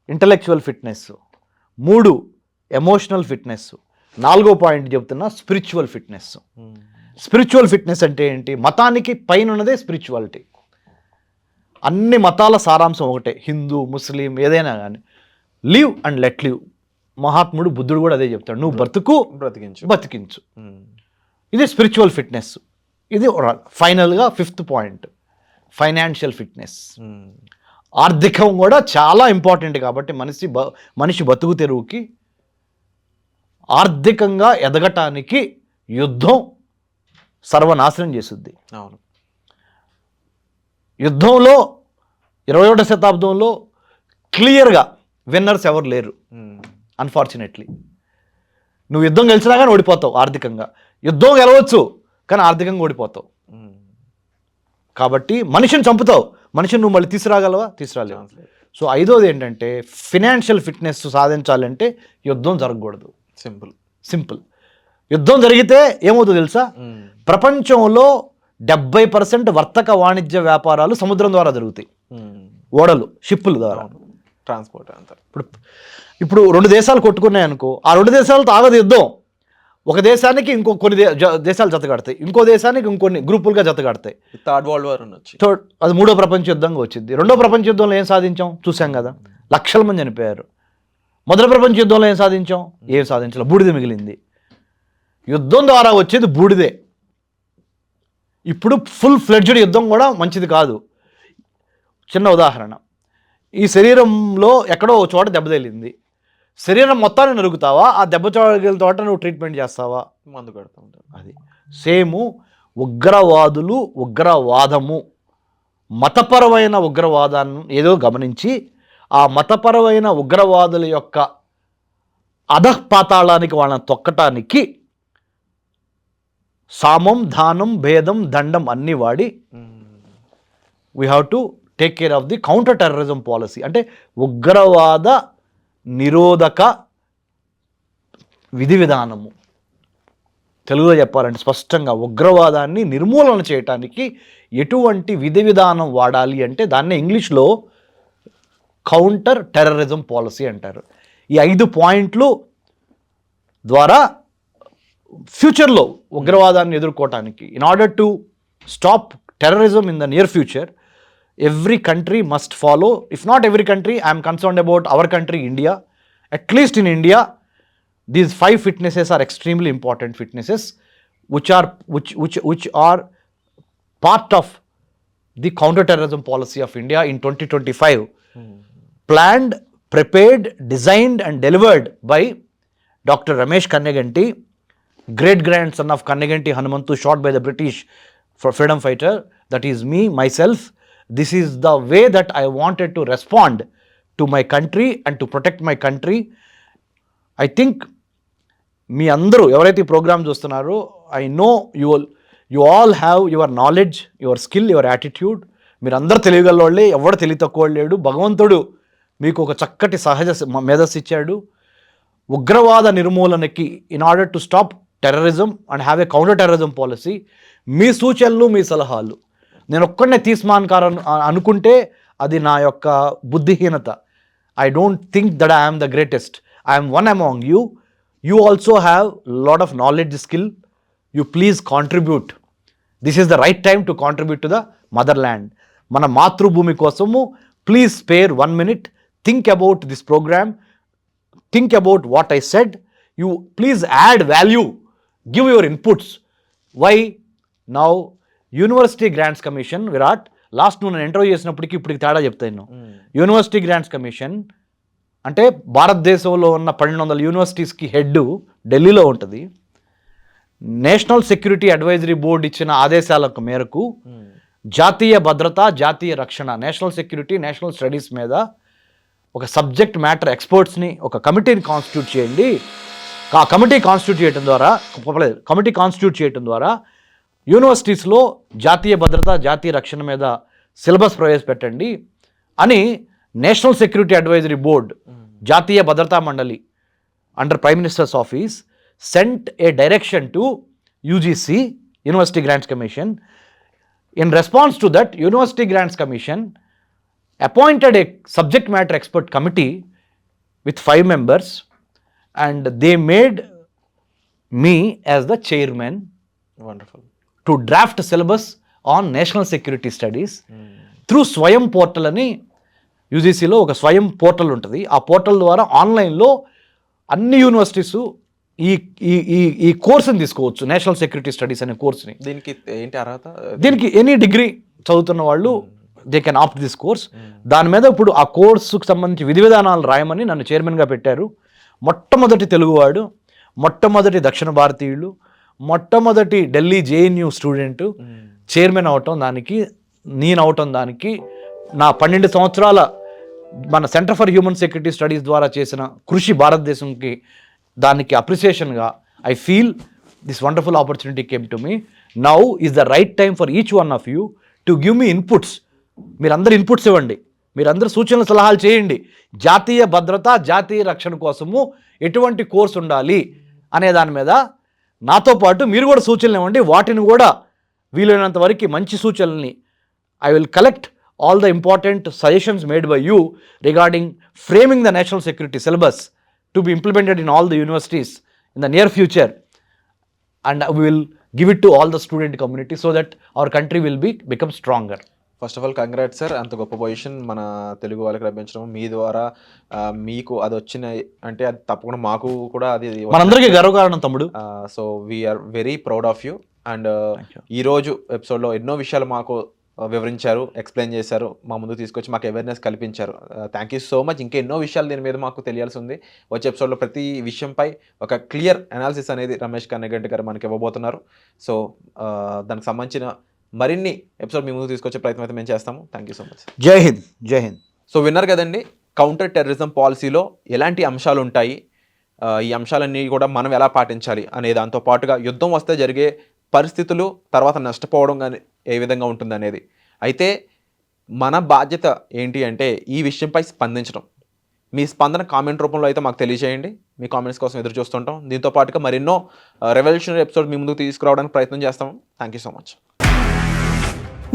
intellectual fitness, 3 emotional fitness, 4వ పాయింట్ చెప్తున్నా స్పిరిచువల్ ఫిట్నెస్. స్పిరిచువల్ ఫిట్నెస్ అంటే ఏంటి? మతానికి పైన ఉన్నదే స్పిరిచువాలిటీ. అన్ని మతాల సారాంశం ఒకటే, హిందూ, ముస్లిం, ఏదైనా కానీ లివ్ అండ్ లెట్ లివ్. మహాత్ముడు బుద్ధుడు కూడా అదే చెప్తాడు, నువ్వు బతికించు. ఇది స్పిరిచువల్ ఫిట్నెస్. ఇది ఫైనల్గా 5th పాయింట్ ఫైనాన్షియల్ ఫిట్నెస్. ఆర్థికం కూడా చాలా ఇంపార్టెంట్ కాబట్టి మనిషి బతుకు తెరువుకి, ఆర్థికంగా ఎదగటానికి యుద్ధం సర్వనాశనం చేస్తుంది. యుద్ధంలో 21వ శతాబ్దంలో క్లియర్గా విన్నర్స్ ఎవరు లేరు. అన్ఫార్చునేట్లీ నువ్వు యుద్ధం గెలిచినా కానీ ఓడిపోతావు ఆర్థికంగా. యుద్ధం గెలవచ్చు కానీ ఆర్థికంగా ఓడిపోతావు. కాబట్టి మనిషిని చంపుతావు, మనిషిని నువ్వు మళ్ళీ తీసుకురాలేవు. సో 5వది ఏంటంటే ఫినాన్షియల్ ఫిట్నెస్ సాధించాలంటే యుద్ధం జరగకూడదు. సింపుల్. యుద్ధం జరిగితే ఏమవుతుందో తెలుసా? ప్రపంచంలో 70% వర్తక వాణిజ్య వ్యాపారాలు సముద్రం ద్వారా జరుగుతాయి. ఓడలు, షిప్పుల ద్వారా. ట్రాన్స్పోర్ట్ అంతా. ఇప్పుడు 2 దేశాలు కొట్టుకున్నాయి అనుకో, ఆ 2 దేశాలతో ఆగదు యుద్ధం. ఒక దేశానికి ఇంకో కొన్ని దేశాలు జతగడతాయి, ఇంకో దేశానికి ఇంకొన్ని గ్రూపులుగా జతగడతాయి. థర్డ్ వరల్డ్ వార్ వచ్చి అది 3వ ప్రపంచ యుద్ధంగా వచ్చింది. 2వ ప్రపంచ యుద్ధంలో ఏం సాధించాం చూసాం కదా, లక్షల మంది చనిపోయారు. మొదటి ప్రపంచ యుద్ధంలో ఏం సాధించాం, ఏం సాధించాలి, బూడిద మిగిలింది. యుద్ధం ద్వారా వచ్చేది బూడిదే. ఇప్పుడు ఫుల్ ఫ్లెడ్జ్డ్ యుద్ధం కూడా మంచిది కాదు. చిన్న ఉదాహరణ, ఈ శరీరంలో ఎక్కడో ఒక చోట దెబ్బ తగిలింది, శరీరం మొత్తాన్ని నరుగుతావా, ఆ దెబ్బ తగిలిన తోట నువ్వు ట్రీట్మెంట్ చేస్తావా, మందు కడుతూ ఉంటారు. అది సేము. ఉగ్రవాదము మతపరమైన ఉగ్రవాదాన్ని ఏదో గమనించి ఆ మతపరమైన ఉగ్రవాదుల యొక్క అధఃపాతాళానికి వాళ్ళని తొక్కటానికి సామం, దానం, భేదం, దండం అన్నీ వాడి we have to take care of the counter terrorism policy. అంటే ఉగ్రవాద నిరోధక విధి విధానము. తెలుగులో చెప్పాలంటే స్పష్టంగా ఉగ్రవాదాన్ని నిర్మూలన చేయటానికి ఎటువంటి విధి విధానం వాడాలి అంటే దాన్నే ఇంగ్లీష్లో కౌంటర్ టెర్రరిజం పాలసీ అంటారు. ఈ 5 పాయింట్లు ద్వారా ఫ్యూచర్లో ఉగ్రవాదాన్ని ఎదుర్కోవటానికి, in order to stop terrorism in the near future, every country must follow. If not every country, I am concerned about our country, India. At least in India, these 5 fitnesses are extremely important fitnesses, which are part of the counter-terrorism policy of India in 2025. Planned, prepared, designed and delivered by Dr. Ramesh Kanneganti, great grandson of Kanneganti Hanumantu, shot by the British for freedom fighter. That is me, myself. This is the way that I wanted to respond to my country and to protect my country. I think మీ అందరూ ఎవరైతే ఈ programme చూస్తున్నారో, I know you all have your knowledge, your skill, your attitude. మీరందరూ తెలియగల వాళ్ళే, ఎవడు తెలివి తక్కువ లేడు. భగవంతుడు మీకు ఒక చక్కటి సహజ మేధస్సు ఇచ్చాడు. ఉగ్రవాద నిర్మూలనకి in order to stop terrorism and have a counter terrorism policy, మీ సూచనలు, మీ సలహాలు నేను ఒక్కడనే తీర్మానకారం అనుకుంటే అది నా యొక్క బుద్ధిహీనత. I don't think that I am the greatest. I am one among you. You also have lot of knowledge, skill. You please contribute. This is the right time to contribute to the motherland. మన మాతృభూమి కోసము please spare 1 minute. Think about this programme. Think about what I said. You please add value. Give your inputs. Why now university grants commission, Virat, last నువ్వు నేను interview చేసినప్పటికీ ఇప్పటికి తేడా చెప్తాను. University grants commission అంటే భారతదేశంలో ఉన్న 1200 యూనివర్సిటీస్కి హెడ్ ఢిల్లీలో ఉంటుంది. నేషనల్ సెక్యూరిటీ అడ్వైజరీ బోర్డు ఇచ్చిన ఆదేశాల మేరకు జాతీయ భద్రత, జాతీయ రక్షణ, నేషనల్ సెక్యూరిటీ, నేషనల్ స్టడీస్ మీద ఒక సబ్జెక్ట్ మ్యాటర్ ఎక్స్పర్ట్స్ని, ఒక కమిటీని కాన్స్టిట్యూట్ చేయండి. ఆ కమిటీ కాన్స్టిట్యూట్ చేయడం ద్వారా యూనివర్సిటీస్లో జాతీయ భద్రత, జాతీయ రక్షణ మీద సిలబస్ ప్రవేశపెట్టండి అని నేషనల్ సెక్యూరిటీ అడ్వైజరీ బోర్డ్, జాతీయ భద్రతా మండలి under prime ministers office sent a direction to UGC, university grants commission. In response to that, university grants commission appointed a subject matter expert committee with 5 members and they made me as the chairman. Wonderful. To draft syllabus on national security studies through Swayam portal అని యూజీసీలో ఒక స్వయం portal ఉంటుంది. ఆ portal ద్వారా ఆన్లైన్లో అన్ని universities ఈ కోర్సుని తీసుకోవచ్చు, నేషనల్ సెక్యూరిటీ స్టడీస్ అనే కోర్సుని. దీనికి ఏంటి అర్హత? దీనికి ఎనీ డిగ్రీ చదువుతున్న వాళ్ళు they can opt this course. దాని మీద ఇప్పుడు ఆ కోర్సుకు సంబంధించి విధి విధానాలు రాయమని నన్ను చైర్మన్గా పెట్టారు. మొట్టమొదటి తెలుగువాడు, మొట్టమొదటి దక్షిణ భారతీయులు, మొట్టమొదటి ఢిల్లీ జేఎన్యూ స్టూడెంట్ చైర్మన్ అవటం, దానికి నేను అవటం, దానికి నా 12 సంవత్సరాల మన centre for human security studies ద్వారా చేసిన కృషి భారతదేశంకి, దానికి అప్రిసియేషన్గా I feel this wonderful opportunity came to me. Now is the right time for each one of you to give me inputs. మీరందరూ ఇన్పుట్స్ ఇవ్వండి, మీరందరూ సూచనలు సలహాలు చేయండి. జాతీయ భద్రత, జాతీయ రక్షణ కోసము ఎటువంటి కోర్సు ఉండాలి అనే దాని మీద నాతో పాటు మీరు కూడా సూచనలు ఇవ్వండి. వాటిని కూడా వీలైనంత వరకు మంచి సూచనల్ని I will collect all the important suggestions made by you regarding framing the national security syllabus to be implemented in all the universities in the near future, and we will give it to all the student community so that our country will become stronger. First of all congrats sir, అంత గొప్ప position మన తెలుగు వాళ్ళకి లభించడం మీ ద్వారా. మీకు అది వచ్చిన అంటే అది తప్పకుండా మాకు కూడా అది మనందరికీ గర్వకారణం తమ్ముడు. So we are very proud of you. And ఈరోజు ఎపిసోడ్లో ఎన్నో విషయాలు మాకు వివరించారు, ఎక్స్ప్లెయిన్ చేశారు, మా ముందు తీసుకొచ్చి మాకు అవేర్నెస్ కల్పించారు. Thank you so much. ఇంకా ఎన్నో విషయాలు దీని మీద మాకు తెలియాల్సి ఉంది. వచ్చే ఎపిసోడ్లో ప్రతి విషయంపై ఒక క్లియర్ అనాలిసిస్ అనేది రమేష్ కన్నెగంటి గారు మనకి ఇవ్వబోతున్నారు. సో దానికి సంబంధించిన మరిన్ని ఎపిసోడ్ మీ ముందు తీసుకొచ్చే ప్రయత్నం అయితే మేము చేస్తాము. Thank you so much. జై హింద్. జై హింద్. సో విన్నారు కదండి, కౌంటర్ టెర్రరిజం పాలసీలో ఎలాంటి అంశాలు ఉంటాయి, ఈ అంశాలన్నీ కూడా మనం ఎలా పాటించాలి అనే దాంతో పాటుగా యుద్ధం వస్తే జరిగే పరిస్థితులు, తర్వాత నష్టపోవడం కానీ ఏ విధంగా ఉంటుంది అనేది. అయితే మన బాధ్యత ఏంటి అంటే ఈ విషయంపై స్పందించడం. మీ స్పందన కామెంట్ రూపంలో అయితే మాకు తెలియజేయండి. మీ కామెంట్స్ కోసం ఎదురు చూస్తుంటాం. దీంతో పాటుగా మరెన్నో రెవల్యూషనరీ ఎపిసోడ్ మీ ముందుకు తీసుకురావడానికి ప్రయత్నం చేస్తాం. Thank you so much.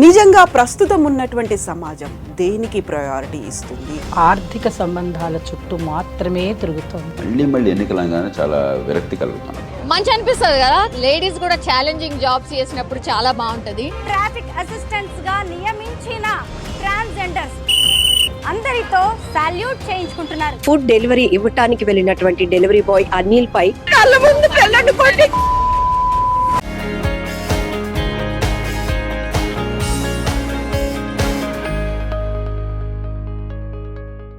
నిజంగా ప్రస్తుతం ఉన్నటువంటి సమాజం దేనికి ప్రయారిటీ ఇస్తుంది? ఆర్థిక సంబంధాల చుట్టూ మాత్రమే తిరుగుతోంది. మళ్ళీ ఎన్నికలంగానే చాలా విరక్తి కలుగుతున్నాం. మంచి అనిపిస్తుంది కదా, లేడీస్ కూడా ఛాలెంజింగ్ జాబ్స్ చేసినప్పుడు చాలా బాగుంటది. ట్రాఫిక్ అసిస్టెంట్స్ గా నియమించిన ట్రాన్స్జెండర్స్ అందరితో సాల్యూట్ చేయించుకుంటున్నారు. ఫుడ్ డెలివరీ ఇవ్వటానికి వెళ్ళినటువంటి డెలివరీ బాయ్ అనిల్ పై కళ్ళ ముందు